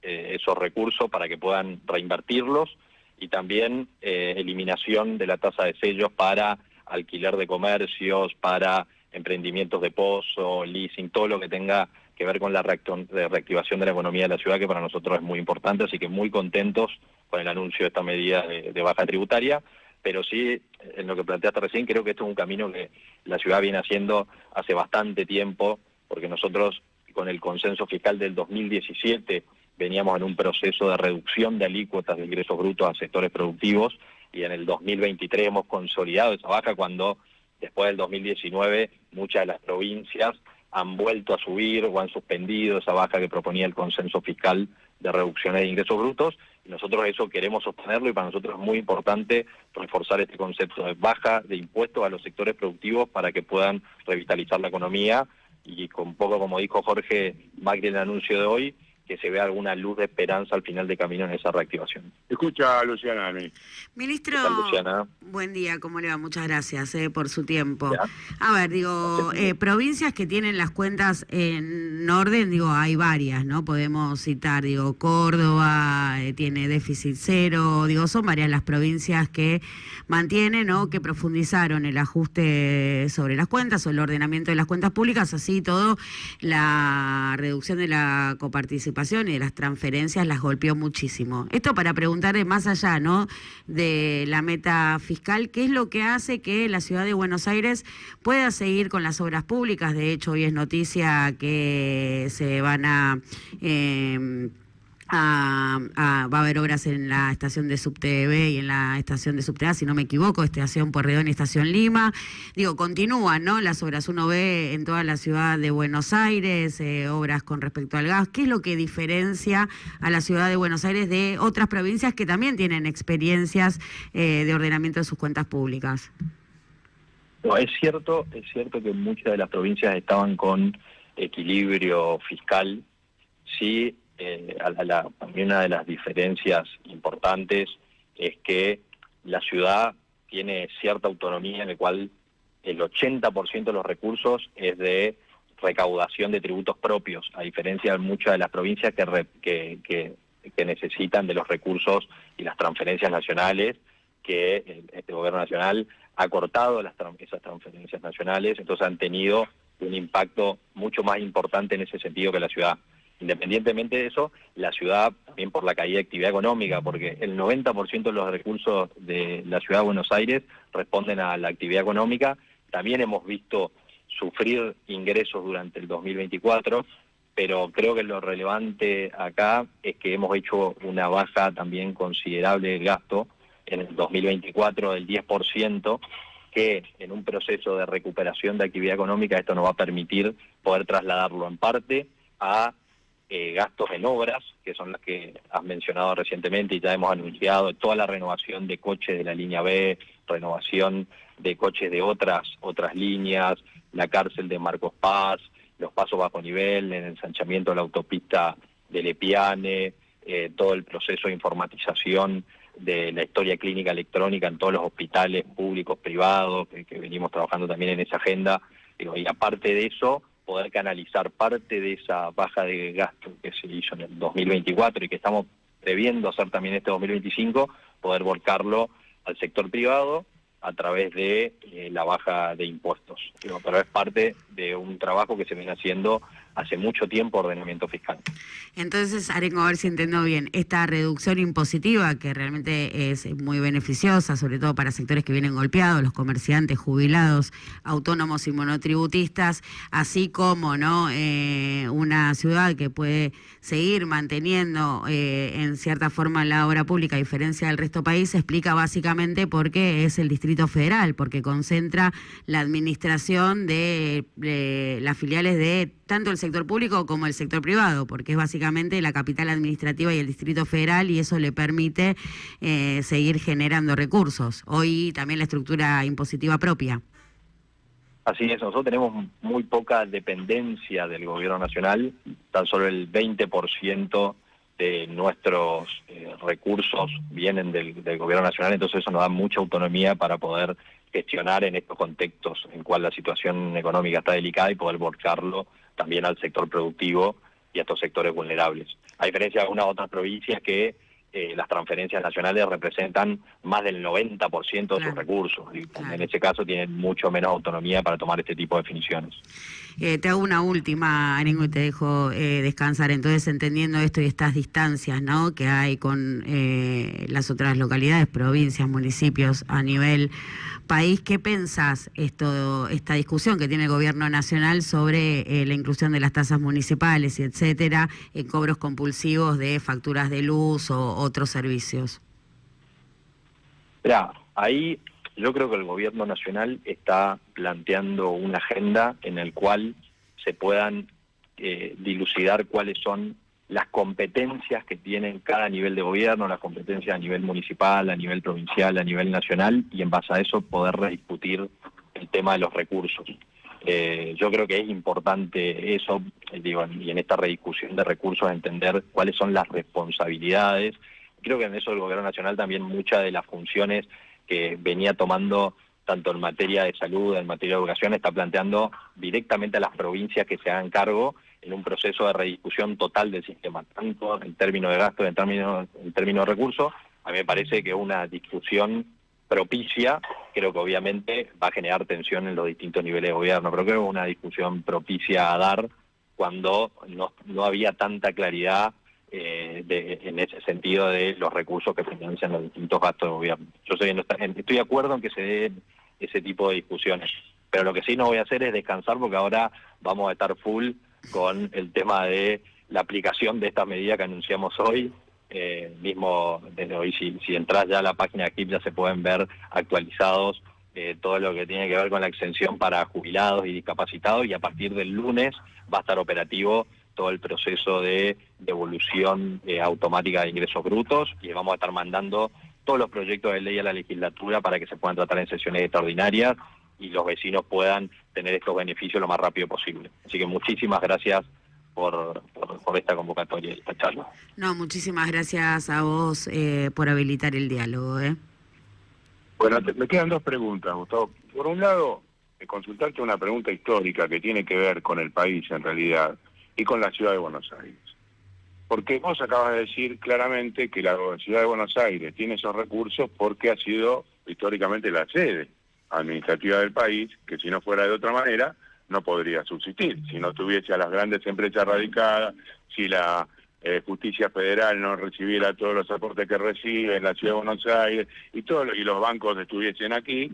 esos recursos para que puedan reinvertirlos, y también eliminación de la tasa de sellos para alquiler de comercios, para emprendimientos de pozo, leasing, todo lo que tenga que ver con la reactivación de la economía de la ciudad, que para nosotros es muy importante, así que muy contentos con el anuncio de esta medida de baja tributaria. Pero sí, en lo que planteaste recién, creo que esto es un camino que la ciudad viene haciendo hace bastante tiempo, porque nosotros con el consenso fiscal del 2017 veníamos en un proceso de reducción de alícuotas de ingresos brutos a sectores productivos, y en el 2023 hemos consolidado esa baja cuando después del 2019 muchas de las provincias han vuelto a subir o han suspendido esa baja que proponía el consenso fiscal de reducciones de ingresos brutos, y nosotros eso queremos sostenerlo, y para nosotros es muy importante reforzar este concepto de baja de impuestos a los sectores productivos para que puedan revitalizar la economía, y con poco, como dijo Jorge Macri en el anuncio de hoy, que se vea alguna luz de esperanza al final de camino en esa reactivación. Escucha, Luciana. Ministro, ¿Qué tal, Luciana? buen día, ¿cómo le va? Muchas gracias por su tiempo. ¿Ya? A ver, digo, provincias que tienen las cuentas en orden, digo, hay varias, ¿no? Podemos citar, digo, Córdoba tiene déficit cero, digo, son varias las provincias que mantienen o que profundizaron el ajuste sobre las cuentas o el ordenamiento de las cuentas públicas, así todo, la reducción de la coparticipación y de las transferencias las golpeó muchísimo. Esto para preguntarle más allá, ¿no?, de la meta fiscal, ¿qué es lo que hace que la ciudad de Buenos Aires pueda seguir con las obras públicas? De hecho, hoy es noticia que se van va a haber obras en la estación de Subte B y en la estación de Subte A, si no me equivoco, estación Pueyrredón y estación Lima. Digo, continúan, ¿no?, las obras. Uno ve en toda la ciudad de Buenos Aires obras con respecto al gas. ¿Qué es lo que diferencia a la ciudad de Buenos Aires de otras provincias que también tienen experiencias de ordenamiento de sus cuentas públicas? No, es cierto que muchas de las provincias estaban con equilibrio fiscal. Sí, también una de las diferencias importantes es que la ciudad tiene cierta autonomía en la cual el 80% de los recursos es de recaudación de tributos propios, a diferencia de muchas de las provincias que necesitan de los recursos y las transferencias nacionales, que este gobierno nacional ha cortado esas transferencias nacionales, entonces han tenido un impacto mucho más importante en ese sentido que la ciudad. Independientemente de eso, la ciudad, también por la caída de actividad económica, porque el 90% de los recursos de la ciudad de Buenos Aires responden a la actividad económica. También hemos visto sufrir ingresos durante el 2024, pero creo que lo relevante acá es que hemos hecho una baja también considerable del gasto en el 2024 del 10%, que en un proceso de recuperación de actividad económica esto nos va a permitir poder trasladarlo en parte a gastos en obras, que son las que has mencionado recientemente y ya hemos anunciado, toda la renovación de coches de la línea B, renovación de coches de otras líneas, la cárcel de Marcos Paz, los pasos bajo nivel, el ensanchamiento de la autopista de Lepiane, todo el proceso de informatización de la historia clínica electrónica en todos los hospitales públicos, privados, que venimos trabajando también en esa agenda. Y aparte de eso, poder canalizar parte de esa baja de gasto que se hizo en el 2024 y que estamos previendo hacer también este 2025, poder volcarlo al sector privado a través de la baja de impuestos. Pero es parte de un trabajo que se viene haciendo hace mucho tiempo, ordenamiento fiscal. Entonces, Arengo, a ver si entiendo bien, esta reducción impositiva que realmente es muy beneficiosa, sobre todo para sectores que vienen golpeados, los comerciantes, jubilados, autónomos y monotributistas, así como no una ciudad que puede seguir manteniendo en cierta forma la obra pública, a diferencia del resto del país, se explica básicamente porque es el Distrito Federal, porque concentra la administración de las filiales de tanto el sector público como el sector privado, porque es básicamente la capital administrativa y el Distrito Federal, y eso le permite seguir generando recursos. Hoy también la estructura impositiva propia. Así es, nosotros tenemos muy poca dependencia del gobierno nacional, tan solo el 20% de nuestros recursos vienen del gobierno nacional, entonces eso nos da mucha autonomía para poder gestionar en estos contextos en cual la situación económica está delicada y poder volcarlo también al sector productivo y a estos sectores vulnerables. A diferencia de algunas otras provincias que las transferencias nacionales representan más del 90% de sus recursos. Y en ese caso tienen mucho menos autonomía para tomar este tipo de definiciones. Te hago una última, Arengo, y te dejo descansar. Entonces, entendiendo esto y estas distancias, ¿no?, que hay con las otras localidades, provincias, municipios a nivel país, ¿qué pensás esta discusión que tiene el gobierno nacional sobre la inclusión de las tasas municipales y etcétera en cobros compulsivos de facturas de luz o otros servicios? Mirá, ahí yo creo que el gobierno nacional está planteando una agenda en la cual se puedan dilucidar cuáles son las competencias que tienen cada nivel de gobierno, las competencias a nivel municipal, a nivel provincial, a nivel nacional, y en base a eso poder rediscutir el tema de los recursos. Yo creo que es importante eso, digo, y en esta rediscusión de recursos entender cuáles son las responsabilidades. Creo que en eso el Gobierno Nacional también muchas de las funciones que venía tomando tanto en materia de salud, en materia de educación, está planteando directamente a las provincias que se hagan cargo en un proceso de rediscusión total del sistema, tanto en términos de gasto, en términos de recursos. A mí me parece que una discusión propicia, creo que obviamente va a generar tensión en los distintos niveles de gobierno, pero creo que es una discusión propicia a dar cuando no había tanta claridad en ese sentido de los recursos que financian los distintos gastos de gobierno. Yo estoy de acuerdo en que se den ese tipo de discusiones, pero lo que sí no voy a hacer es descansar, porque ahora vamos a estar full con el tema de la aplicación de esta medida que anunciamos hoy. Mismo desde hoy, si entras ya a la página de AGIP, ya se pueden ver actualizados todo lo que tiene que ver con la exención para jubilados y discapacitados, y a partir del lunes va a estar operativo todo el proceso de devolución automática de ingresos brutos, y vamos a estar mandando todos los proyectos de ley a la legislatura para que se puedan tratar en sesiones extraordinarias y los vecinos puedan tener estos beneficios lo más rápido posible. Así que muchísimas gracias por esta convocatoria y esta charla. No, muchísimas gracias a vos por habilitar el diálogo. Bueno, me quedan dos preguntas, Gustavo. Por un lado, consultarte una pregunta histórica que tiene que ver con el país en realidad y con la ciudad de Buenos Aires. Porque vos acabas de decir claramente que la ciudad de Buenos Aires tiene esos recursos porque ha sido históricamente la sede administrativa del país, que si no fuera de otra manera no podría subsistir. Si no tuviese a las grandes empresas radicadas, si la justicia federal no recibiera todos los aportes que recibe en la ciudad de Buenos Aires y los bancos estuviesen aquí,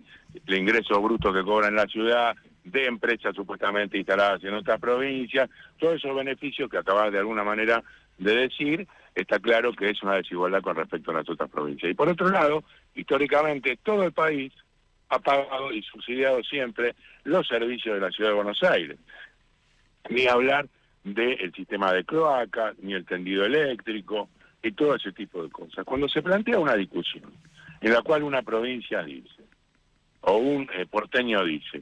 el ingreso bruto que cobra en la ciudad, de empresas supuestamente instaladas en otras provincias, todos esos beneficios que acabas de alguna manera de decir, está claro que es una desigualdad con respecto a las otras provincias. Y por otro lado, históricamente todo el país ha pagado y subsidiado siempre los servicios de la ciudad de Buenos Aires. Ni hablar del sistema de cloaca, ni el tendido eléctrico, y todo ese tipo de cosas. Cuando se plantea una discusión en la cual una provincia dice, o un porteño dice,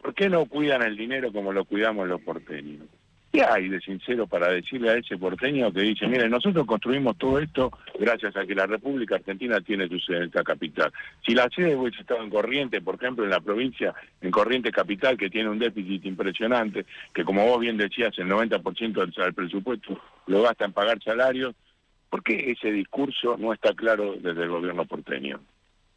¿por qué no cuidan el dinero como lo cuidamos los porteños? ¿Qué hay de sincero para decirle a ese porteño que dice, miren, nosotros construimos todo esto gracias a que la República Argentina tiene su sede en esta capital? Si la sede hubiese estado en Corrientes, por ejemplo, en la provincia, en Corrientes Capital, que tiene un déficit impresionante, que como vos bien decías, el 90% del presupuesto lo gasta en pagar salarios, ¿por qué ese discurso no está claro desde el gobierno porteño?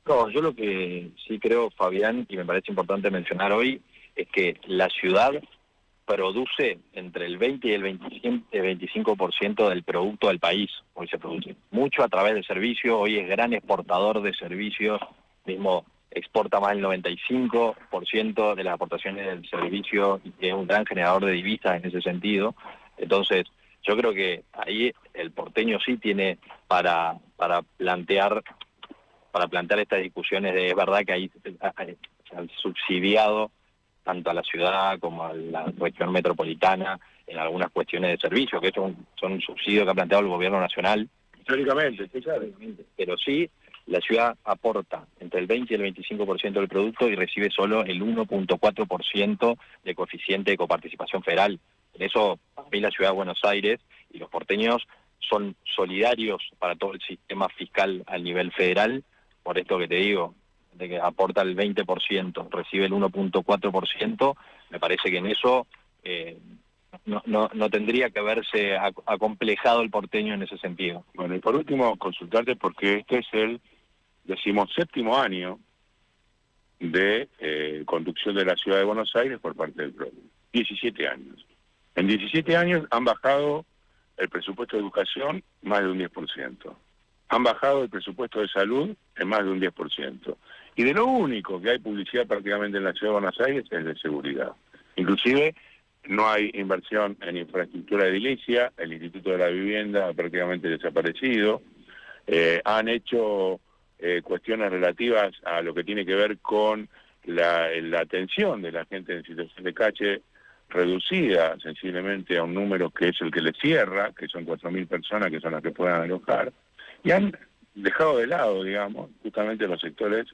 No, yo lo que sí creo, Fabián, y me parece importante mencionar hoy, es que la ciudad produce entre el 20 y el 25% del producto del país. Hoy se produce mucho a través del servicio, hoy es gran exportador de servicios, mismo exporta más del 95% de las aportaciones del servicio y es un gran generador de divisas en ese sentido. Entonces, yo creo que ahí el porteño sí tiene para plantear estas discusiones de, es verdad que ahí se han subsidiado tanto a la ciudad como a la región metropolitana en algunas cuestiones de servicio, que estos son subsidios que ha planteado el gobierno nacional. Históricamente, sí, claro. Pero sí, la ciudad aporta entre el 20 y el 25% del producto y recibe solo el 1.4% de coeficiente de coparticipación federal. En eso, para mí la ciudad de Buenos Aires y los porteños son solidarios para todo el sistema fiscal a nivel federal, por esto que te digo, de que aporta el 20%, recibe el 1.4%, me parece que en eso no tendría que haberse acomplejado el porteño en ese sentido. Bueno, y por último, consultarte porque este es el 17º año de conducción de la ciudad de Buenos Aires por parte del PRO. 17 años. En 17 años han bajado el presupuesto de educación más de un 10%. Han bajado el presupuesto de salud en más de un 10%. Y de lo único que hay publicidad prácticamente en la ciudad de Buenos Aires es de seguridad. Inclusive no hay inversión en infraestructura edilicia, el Instituto de la Vivienda ha prácticamente desaparecido. Han hecho cuestiones relativas a lo que tiene que ver con la atención de la gente en situación de calle, reducida sensiblemente a un número que es el que le cierra, que son 4.000 personas que son las que puedan alojar, y han dejado de lado, digamos, justamente los sectores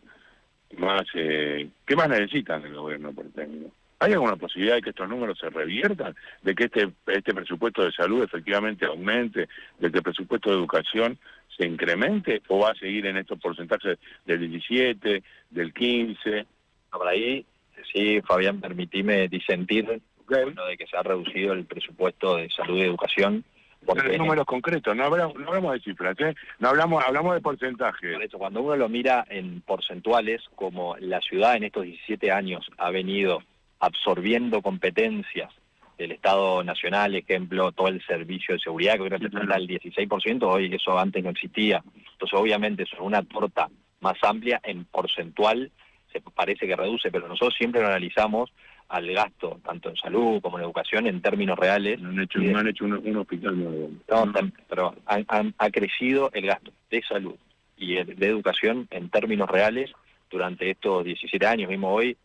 más que más necesitan del gobierno porteño. ¿Hay alguna posibilidad de que estos números se reviertan? ¿De que este presupuesto de salud efectivamente aumente? ¿De que el presupuesto de educación se incremente? ¿O va a seguir en estos porcentajes del 17, del 15? Por ahí, sí, Fabián, permitime disentir con lo de que se ha reducido el presupuesto de salud y educación. Porque números concretos, no hablamos de cifras, no hablamos de porcentajes. Por eso, cuando uno lo mira en porcentuales, como la ciudad en estos 17 años ha venido absorbiendo competencias del Estado Nacional, ejemplo, todo el servicio de seguridad, que hoy representa el 16%, hoy eso antes no existía. Entonces, obviamente, sobre una torta más amplia, en porcentual, se parece que reduce, pero nosotros siempre lo analizamos al gasto, tanto en salud como en educación, en términos reales. No han hecho un hospital nuevo. No, pero ha crecido el gasto de salud y de educación en términos reales durante estos 17 años. Mismo hoy,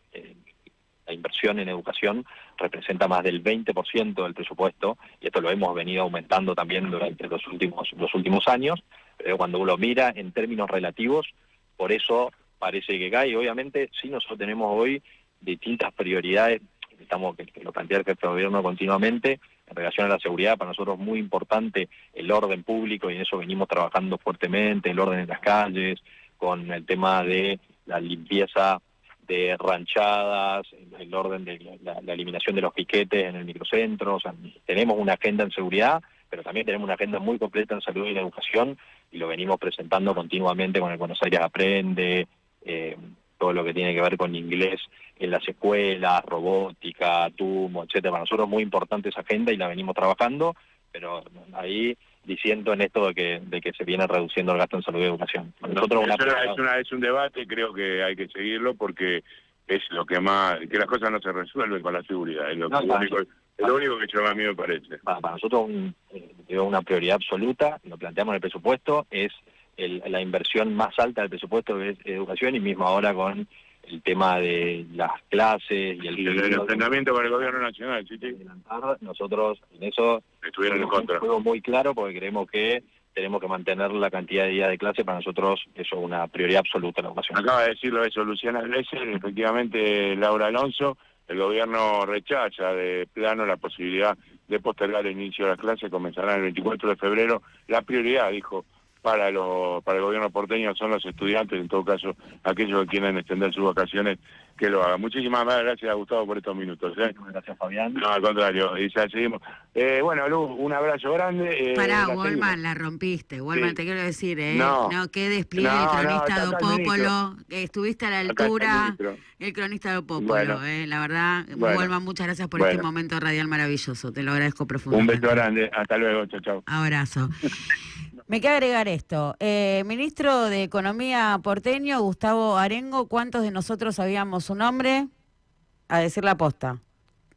la inversión en educación representa más del 20% del presupuesto, y esto lo hemos venido aumentando también durante los últimos años, pero cuando uno lo mira en términos relativos, por eso parece que cae. Obviamente, sí, nosotros tenemos hoy distintas prioridades, que lo plantea el jefe de gobierno continuamente, en relación a la seguridad. Para nosotros es muy importante el orden público, y en eso venimos trabajando fuertemente, el orden en las calles, con el tema de la limpieza de ranchadas, el orden de la eliminación de los piquetes en el microcentro. O sea, tenemos una agenda en seguridad, pero también tenemos una agenda muy completa en salud y en educación, y lo venimos presentando continuamente con el Buenos Aires Aprende, todo lo que tiene que ver con inglés en las escuelas, robótica, TUMO, etcétera. Para nosotros es muy importante esa agenda y la venimos trabajando, pero ahí diciendo en esto de que se viene reduciendo el gasto en salud y educación. Nosotros es un debate, creo que hay que seguirlo, porque es lo que más, que las cosas no se resuelven con la seguridad, es lo único que a mí me parece. Para nosotros una prioridad absoluta, lo planteamos en el presupuesto, es la inversión más alta del presupuesto, que es educación, y mismo ahora con el tema de las clases y el enfrentamiento con el gobierno nacional. ¿Sí? Nosotros en eso estuvieron en contra. Fue muy claro, porque creemos que tenemos que mantener la cantidad de días de clase. Para nosotros eso es una prioridad absoluta, la educación. Acaba de decirlo eso Luciana Glesser, efectivamente Laura Alonso. El gobierno rechaza de plano la posibilidad de postergar el inicio de las clases. Comenzarán el 24 de febrero. La prioridad, dijo, para el gobierno porteño son los estudiantes, en todo caso aquellos que quieren extender sus vacaciones, que lo hagan. Muchísimas gracias, Gustavo, por estos minutos. Gracias, Fabián. No, al contrario, y ya seguimos. Bueno, Luz, un abrazo grande. Pará, Wolman, la rompiste. Wolman, sí. Te quiero decir, no, qué despliegue el cronista do Popolo. Estuviste a la altura, el cronista do Popolo. Bueno, la verdad, Wolman, muchas gracias por este momento radial maravilloso. Te lo agradezco profundamente. Un beso grande, hasta luego, chao, chao. Abrazo. Me queda agregar esto. Ministro de Economía porteño, Gustavo Arengo, ¿cuántos de nosotros sabíamos su nombre? A decir la posta.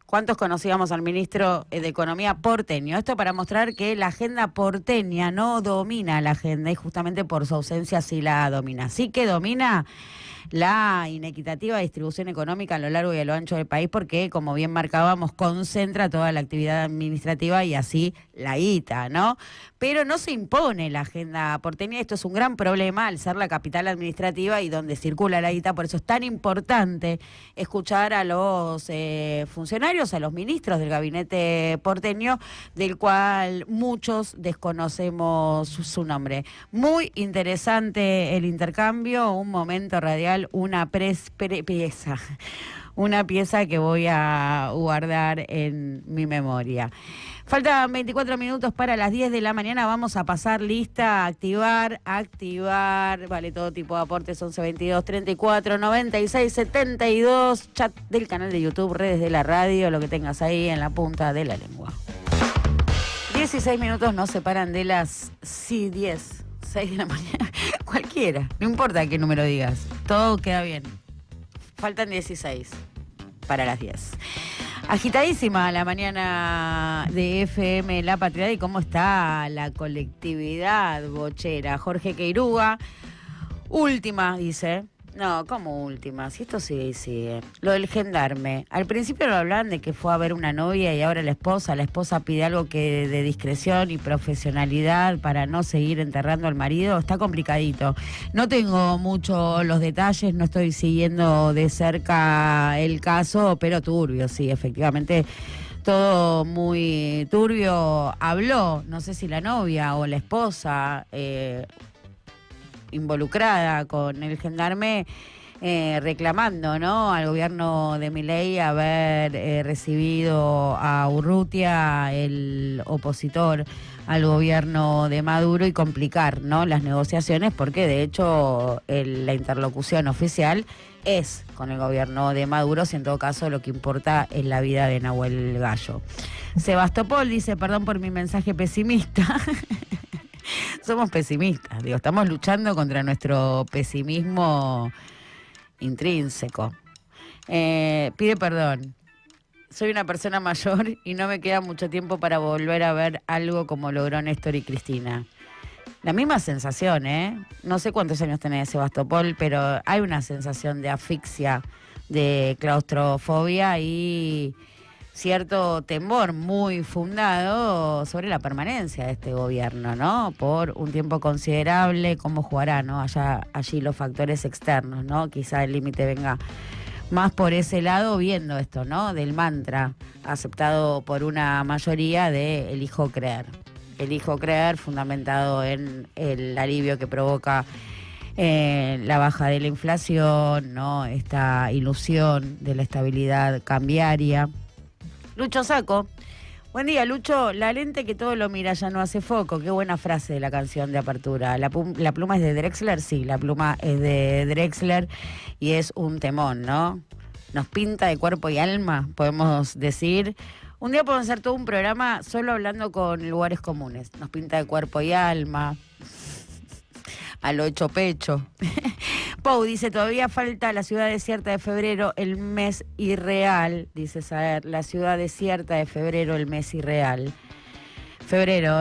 ¿Cuántos conocíamos al ministro de Economía porteño? Esto para mostrar que la agenda porteña no domina la agenda, y justamente por su ausencia sí la domina. Sí que domina la inequitativa distribución económica a lo largo y a lo ancho del país, porque, como bien marcábamos, concentra toda la actividad administrativa y así la guita, ¿no? Pero no se impone la agenda porteña. Esto es un gran problema al ser la capital administrativa y donde circula la guita. Por eso es tan importante escuchar a los funcionarios, a los ministros del gabinete porteño, del cual muchos desconocemos su nombre. Muy interesante el intercambio, un momento radial, una pieza que voy a guardar en mi memoria. Faltan 24 minutos para las 10 de la mañana. Vamos a pasar lista, activar. Vale, todo tipo de aportes, 11 22 34 96 72. Chat del canal de YouTube, redes de la radio, lo que tengas ahí en la punta de la lengua. 16 minutos nos separan de las 6 de la mañana. Cualquiera, no importa qué número digas. Todo queda bien. Faltan 16 para las 10. Agitadísima la mañana de FM La Patriada. ¿Y cómo está la colectividad bochera? Jorge Queiruga, última, dice, No, como última, si esto sigue y sigue. Lo del gendarme. Al principio lo hablaban de que fue a ver una novia y ahora la esposa pide algo que de discreción y profesionalidad para no seguir enterrando al marido. Está complicadito. No tengo mucho los detalles, no estoy siguiendo de cerca el caso, pero turbio, sí, efectivamente. Todo muy turbio. Habló, no sé si la novia o la esposa involucrada con el gendarme, reclamando, ¿no?, al gobierno de Milei haber recibido a Urrutia, el opositor al gobierno de Maduro, y complicar, ¿no?, las negociaciones, porque de hecho la interlocución oficial es con el gobierno de Maduro, si en todo caso lo que importa es la vida de Nahuel Gallo. Sebastopol dice, perdón por mi mensaje pesimista. Somos pesimistas, digo, estamos luchando contra nuestro pesimismo intrínseco. Pide perdón. Soy una persona mayor y no me queda mucho tiempo para volver a ver algo como logró Néstor y Cristina. La misma sensación, ¿eh? No sé cuántos años tenés, Sebastopol, pero hay una sensación de asfixia, de claustrofobia y cierto temor muy fundado sobre la permanencia de este gobierno, ¿no? Por un tiempo considerable, cómo jugará, ¿no? Allí los factores externos, ¿no? Quizá el límite venga más por ese lado, viendo esto, ¿no?, del mantra aceptado por una mayoría de elijo creer. Elijo creer, fundamentado en el alivio que provoca la baja de la inflación, ¿no?, esta ilusión de la estabilidad cambiaria. Lucho Sacco. Buen día, Lucho. La lente que todo lo mira ya no hace foco. Qué buena frase de la canción de apertura. ¿La pluma es de Drexler? Sí, la pluma es de Drexler y es un temón, ¿no? Nos pinta de cuerpo y alma, podemos decir. Un día podemos hacer todo un programa solo hablando con lugares comunes. Nos pinta de cuerpo y alma, a lo hecho pecho. Pau dice, todavía falta la ciudad desierta de febrero, el mes irreal. Dice Saer, la ciudad desierta de febrero, el mes irreal. Febrero,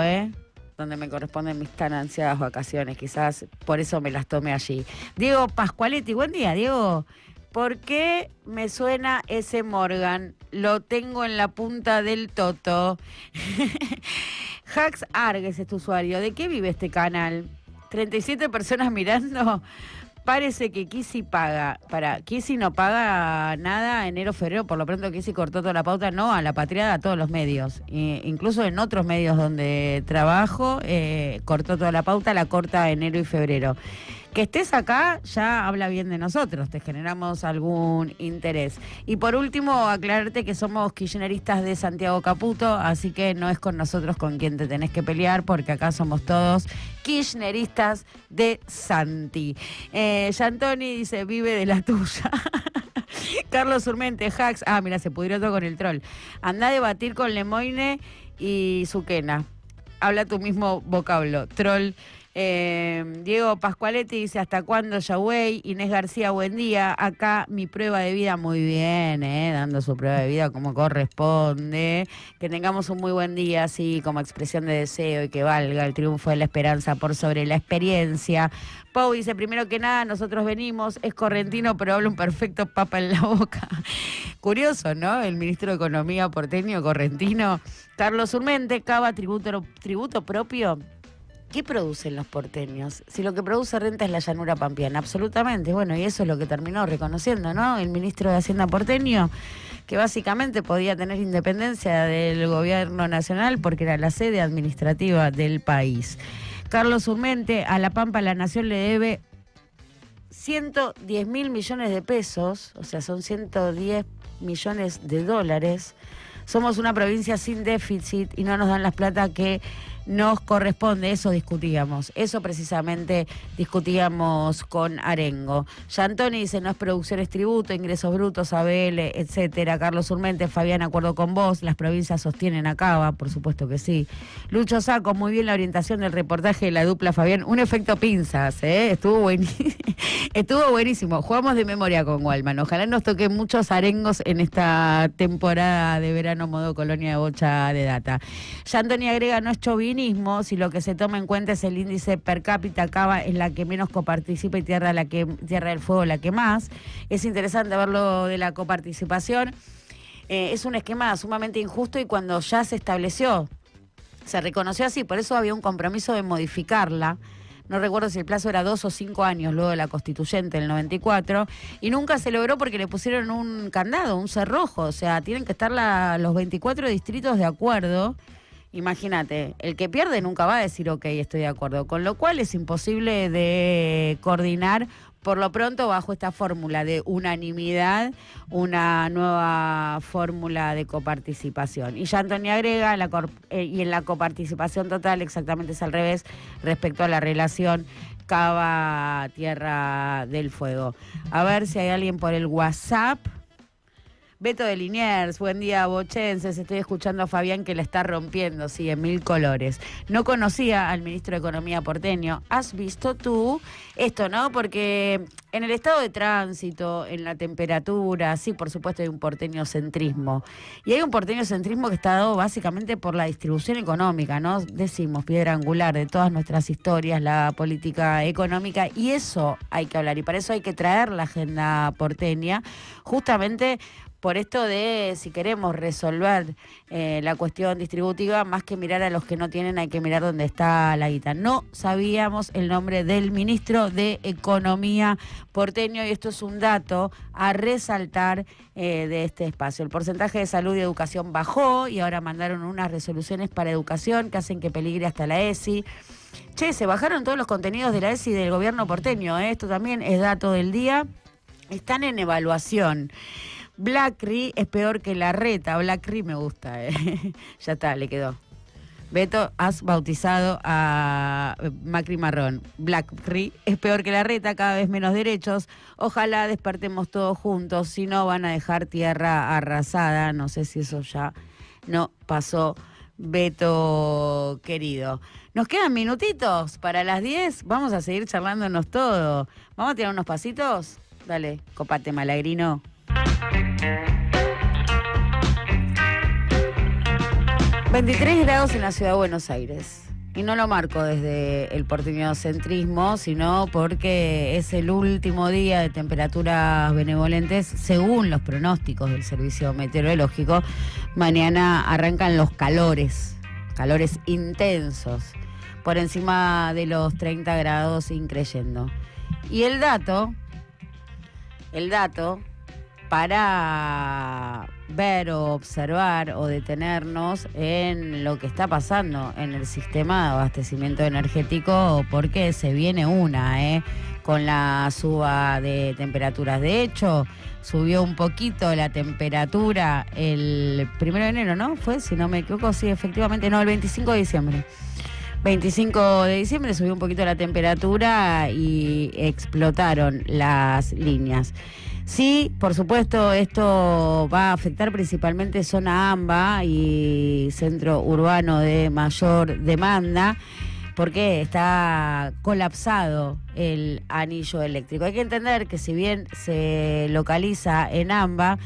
donde me corresponden mis tan ansiadas vacaciones. Quizás por eso me las tome allí. Diego Pascualetti, buen día, Diego. ¿Por qué me suena ese Morgan? Lo tengo en la punta del toto. Hax Arges es tu usuario. ¿De qué vive este canal? 37 personas mirando. Parece que Kisi paga. Kisi no paga nada enero, febrero. Por lo pronto Kisi cortó toda la pauta, no a La Patriada, a todos los medios. Incluso en otros medios donde trabajo, cortó toda la pauta, la corta enero y febrero. Que estés acá ya habla bien de nosotros, te generamos algún interés. Y por último, aclararte que somos kirchneristas de Santiago Caputo, así que no es con nosotros con quien te tenés que pelear, porque acá somos todos kirchneristas de Santi. Yantoni dice, vive de la tuya. Carlos Urmente, Hacks. Mira, se pudrió todo con el troll. Andá a debatir con Lemoine y Zuquena. Habla tu mismo vocablo, troll. Diego Pascualetti dice, ¿hasta cuándo Yahweh? Inés García, buen día. Acá mi prueba de vida, muy bien, dando su prueba de vida como corresponde. Que tengamos un muy buen día, así como expresión de deseo, y que valga el triunfo de la esperanza por sobre la experiencia. Pau dice, primero que nada, nosotros venimos, es correntino, pero habla un perfecto papa en la boca. Curioso, ¿no? El ministro de Economía porteño, correntino. Carlos Urmente, Cava, tributo propio. ¿Qué producen los porteños? Si lo que produce renta es la llanura pampeana, absolutamente. Bueno, y eso es lo que terminó reconociendo, ¿no?, el ministro de Hacienda porteño, que básicamente podía tener independencia del gobierno nacional porque era la sede administrativa del país. Carlos Urmente, a La Pampa la Nación le debe 110.000 millones de pesos, o sea, son 110 millones de dólares. Somos una provincia sin déficit y no nos dan las plata que nos corresponde. Eso discutíamos, eso precisamente discutíamos con Arengo. Yantoni dice, no es producción, es tributo, ingresos brutos, ABL, etcétera. Carlos Urmente, Fabián, acuerdo con vos, las provincias sostienen a Cava, por supuesto que sí. Lucho Sacco, muy bien la orientación del reportaje de la dupla, Fabián. Un efecto pinzas, estuvo buenísimo. Estuvo buenísimo. Jugamos de memoria con Walman. Ojalá nos toquen muchos arengos en esta temporada de verano modo colonia de bocha de data. Yantoni agrega, no es Chovín, argentinismo, si lo que se toma en cuenta es el índice per cápita, Cava es la que menos coparticipa y Tierra del Fuego la que más. Es interesante verlo de la coparticipación. Es un esquema sumamente injusto y cuando ya se estableció, se reconoció así, por eso había un compromiso de modificarla. No recuerdo si el plazo era 2 o 5 años luego de la constituyente del 94, y nunca se logró porque le pusieron un candado, un cerrojo, o sea, tienen que estar los 24 distritos de acuerdo. Imagínate, el que pierde nunca va a decir ok, estoy de acuerdo, con lo cual es imposible de coordinar por lo pronto bajo esta fórmula de unanimidad, una nueva fórmula de coparticipación. Y ya Antonio agrega, y en la coparticipación total exactamente es al revés respecto a la relación Cava Tierra del Fuego. A ver si hay alguien por el WhatsApp. Beto de Liniers, buen día, bochenses. Estoy escuchando a Fabián que la está rompiendo, sí, en mil colores. No conocía al ministro de Economía porteño. ¿Has visto tú esto, no? Porque en el estado de tránsito, en la temperatura, sí, por supuesto hay un porteño-centrismo. Y hay un porteño-centrismo que está dado básicamente por la distribución económica, ¿no? Decimos, piedra angular de todas nuestras historias, la política económica, y eso hay que hablar. Y para eso hay que traer la agenda porteña, justamente por esto de si queremos resolver la cuestión distributiva, más que mirar a los que no tienen, hay que mirar dónde está la guita. No sabíamos el nombre del ministro de Economía porteño y esto es un dato a resaltar de este espacio. El porcentaje de salud y educación bajó y ahora mandaron unas resoluciones para educación que hacen que peligre hasta la ESI. Che, se bajaron todos los contenidos de la ESI del gobierno porteño, esto también es dato del día. Están en evaluación. Blackry es peor que la reta. Blackry me gusta, Ya está, le quedó. Beto, has bautizado a Macri Marrón. Blackry es peor que la reta, cada vez menos derechos. Ojalá despertemos todos juntos, si no van a dejar tierra arrasada. No sé si eso ya no pasó, Beto querido. Nos quedan minutitos para las 10. Vamos a seguir charlándonos todo. ¿Vamos a tirar unos pasitos? Dale, copate, malagrino. 23 grados en la ciudad de Buenos Aires. Y no lo marco desde el porteñocentrismo, sino porque es el último día de temperaturas benevolentes según los pronósticos del Servicio Meteorológico. Mañana arrancan los calores intensos, por encima de los 30 grados increyendo. Y el dato para ver o observar o detenernos en lo que está pasando en el sistema de abastecimiento energético, porque se viene con la suba de temperaturas. De hecho, subió un poquito la temperatura el 1 de enero, ¿no? Fue, si no me equivoco, sí, efectivamente, no, el 25 de diciembre. 25 de diciembre subió un poquito la temperatura y explotaron las líneas. Sí, por supuesto, esto va a afectar principalmente zona AMBA y centro urbano de mayor demanda, porque está colapsado el anillo eléctrico. Hay que entender que si bien se localiza en AMBA,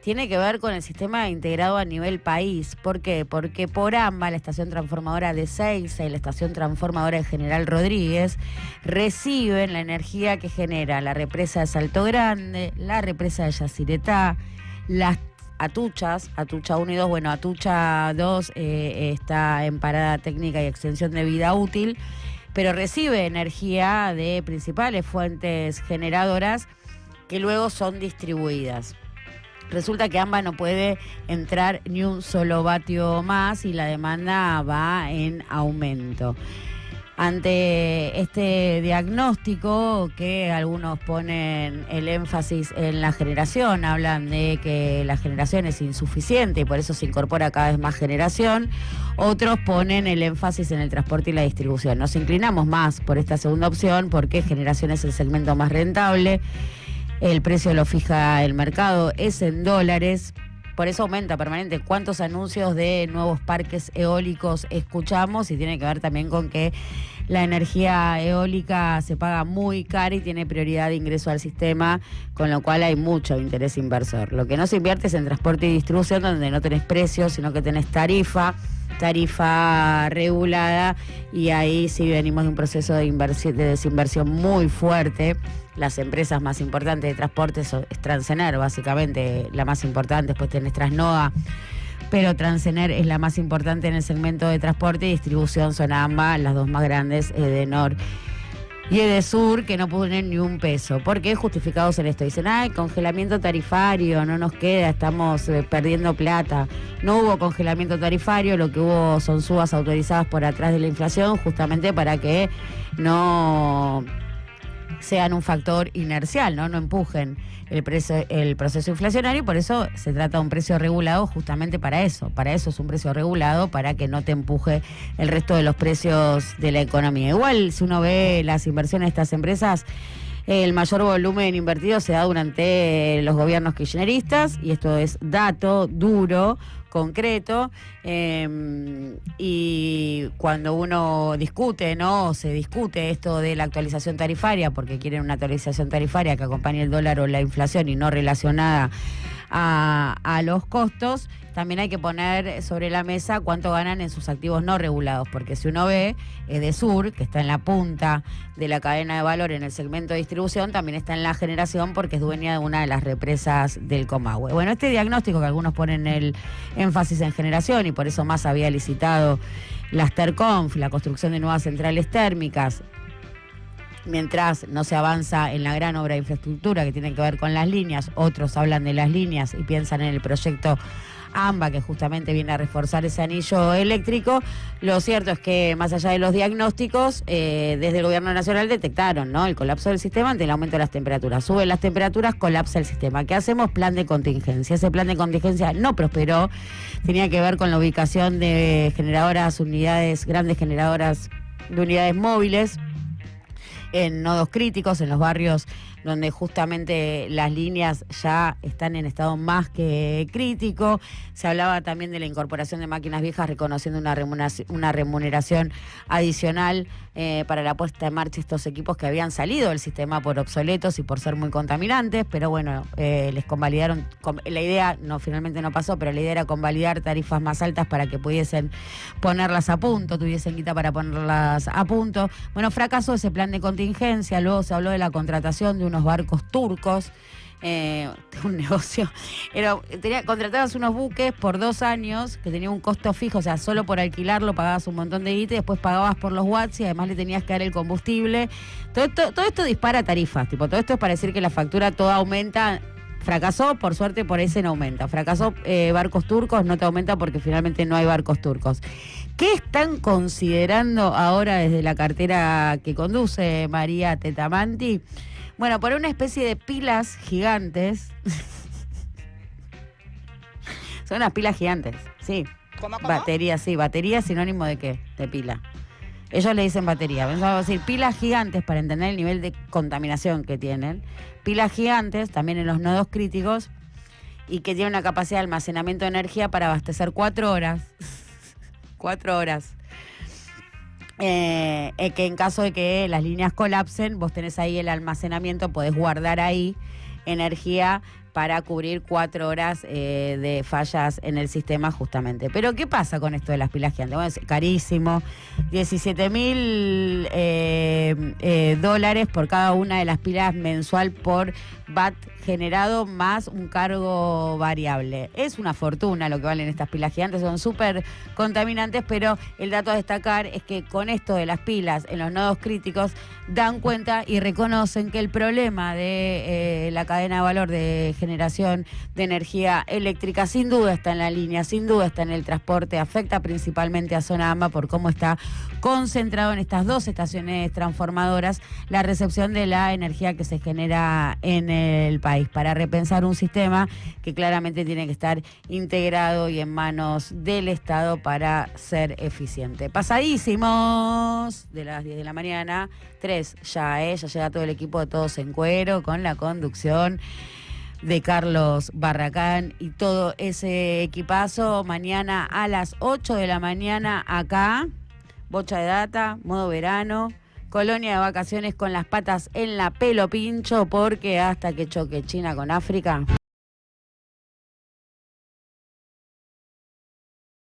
tiene que ver con el sistema integrado a nivel país. ¿Por qué? Porque por AMBA, la estación transformadora de Seiza y la estación transformadora de General Rodríguez reciben la energía que genera la represa de Salto Grande, la represa de Yacyretá, las Atuchas, Atucha 1 y 2, bueno, Atucha 2 está en parada técnica y extensión de vida útil, pero recibe energía de principales fuentes generadoras que luego son distribuidas. Resulta que AMBA no puede entrar ni un solo vatio más y la demanda va en aumento. Ante este diagnóstico, que algunos ponen el énfasis en la generación, hablan de que la generación es insuficiente y por eso se incorpora cada vez más generación, otros ponen el énfasis en el transporte y la distribución. Nos inclinamos más por esta segunda opción porque generación es el segmento más rentable. El precio lo fija el mercado, es en dólares, por eso aumenta permanente. ¿Cuántos anuncios de nuevos parques eólicos escuchamos? Y tiene que ver también con que la energía eólica se paga muy cara y tiene prioridad de ingreso al sistema, con lo cual hay mucho interés inversor. Lo que no se invierte es en transporte y distribución, donde no tenés precios, sino que tenés tarifa regulada, y ahí sí venimos de un proceso de desinversión muy fuerte. Las empresas más importantes de transporte es Transener, básicamente la más importante, después tenés Trasnoda, pero Transener es la más importante en el segmento de transporte y distribución, son ambas las dos más grandes, Edenor y Edesur, que no ponen ni un peso. ¿Por qué? Justificados en esto. Dicen, congelamiento tarifario, no nos queda, estamos perdiendo plata. No hubo congelamiento tarifario, lo que hubo son subas autorizadas por atrás de la inflación, justamente para que no sean un factor inercial, no empujen el proceso inflacionario, y por eso se trata de un precio regulado, justamente para eso es un precio regulado, para que no te empuje el resto de los precios de la economía. Igual, si uno ve las inversiones de estas empresas, el mayor volumen invertido se da durante los gobiernos kirchneristas, y esto es dato duro, concreto, y cuando uno discute, se discute esto de la actualización tarifaria, porque quieren una actualización tarifaria que acompañe el dólar o la inflación y no relacionada a los costos, también hay que poner sobre la mesa cuánto ganan en sus activos no regulados, porque si uno ve, Edesur, que está en la punta de la cadena de valor en el segmento de distribución, también está en la generación, porque es dueña de una de las represas del Comahue. Bueno, este diagnóstico, que algunos ponen el énfasis en generación, y por eso más había licitado las Terconf, la construcción de nuevas centrales térmicas, mientras no se avanza en la gran obra de infraestructura que tiene que ver con las líneas. Otros hablan de las líneas y piensan en el proyecto AMBA, que justamente viene a reforzar ese anillo eléctrico. Lo cierto es que, más allá de los diagnósticos, desde el Gobierno Nacional detectaron, el colapso del sistema ante el aumento de las temperaturas. Suben las temperaturas, colapsa el sistema. ¿Qué hacemos? Plan de contingencia. Ese plan de contingencia no prosperó. Tenía que ver con la ubicación de grandes generadoras de unidades móviles en nodos críticos, en los barrios donde justamente las líneas ya están en estado más que crítico. Se hablaba también de la incorporación de máquinas viejas, reconociendo una remuneración adicional para la puesta en marcha de estos equipos que habían salido del sistema por obsoletos y por ser muy contaminantes, pero bueno, les convalidaron, la idea finalmente no pasó, pero la idea era convalidar tarifas más altas para que pudiesen ponerlas a punto, tuviesen guita para ponerlas a punto. Bueno, fracasó ese plan de contingencia. Luego se habló de la contratación de unos barcos turcos, un negocio. Contratabas unos buques por 2 años que tenían un costo fijo, o sea, solo por alquilarlo pagabas un montón de guita, y después pagabas por los watts y además le tenías que dar el combustible. Todo esto dispara tarifas, todo esto es para decir que la factura toda aumenta. Fracasó, por suerte, por ese no aumenta. Fracasó barcos turcos, no te aumenta porque finalmente no hay barcos turcos. ¿Qué están considerando ahora desde la cartera que conduce María Tetamanti? Bueno, por una especie de pilas gigantes. Son unas pilas gigantes, sí. ¿Cómo? Batería, sí. ¿Batería sinónimo de qué? De pila. Ellos le dicen batería. Vamos a decir pilas gigantes para entender el nivel de contaminación que tienen. Pilas gigantes, también en los nodos críticos, y que tienen una capacidad de almacenamiento de energía para abastecer 4 horas. 4 horas. Que en caso de que las líneas colapsen, vos tenés ahí el almacenamiento, podés guardar ahí energía para cubrir 4 horas de fallas en el sistema, justamente. Pero ¿qué pasa con esto de las pilas gigantes? Bueno, es carísimo, $17.000 por cada una de las pilas mensual por watt generado, más un cargo variable. Es una fortuna lo que valen estas pilas gigantes, son súper contaminantes, pero el dato a destacar es que con esto de las pilas en los nodos críticos dan cuenta y reconocen que el problema de la cadena de valor de generación de energía eléctrica sin duda está en la línea, sin duda está en el transporte, afecta principalmente a Zona AMBA por cómo está concentrado en estas 2 estaciones transformadoras la recepción de la energía que se genera en el país, para repensar un sistema que claramente tiene que estar integrado y en manos del Estado para ser eficiente. Pasadísimos de las 10 de la mañana, 3 ya llega todo el equipo de Todos en Cuero con la conducción de Carlos Barracán y todo ese equipazo. Mañana a las 8 de la mañana acá bocha de data, modo verano, colonia de vacaciones con las patas en la pelo pincho, porque hasta que choque China con África...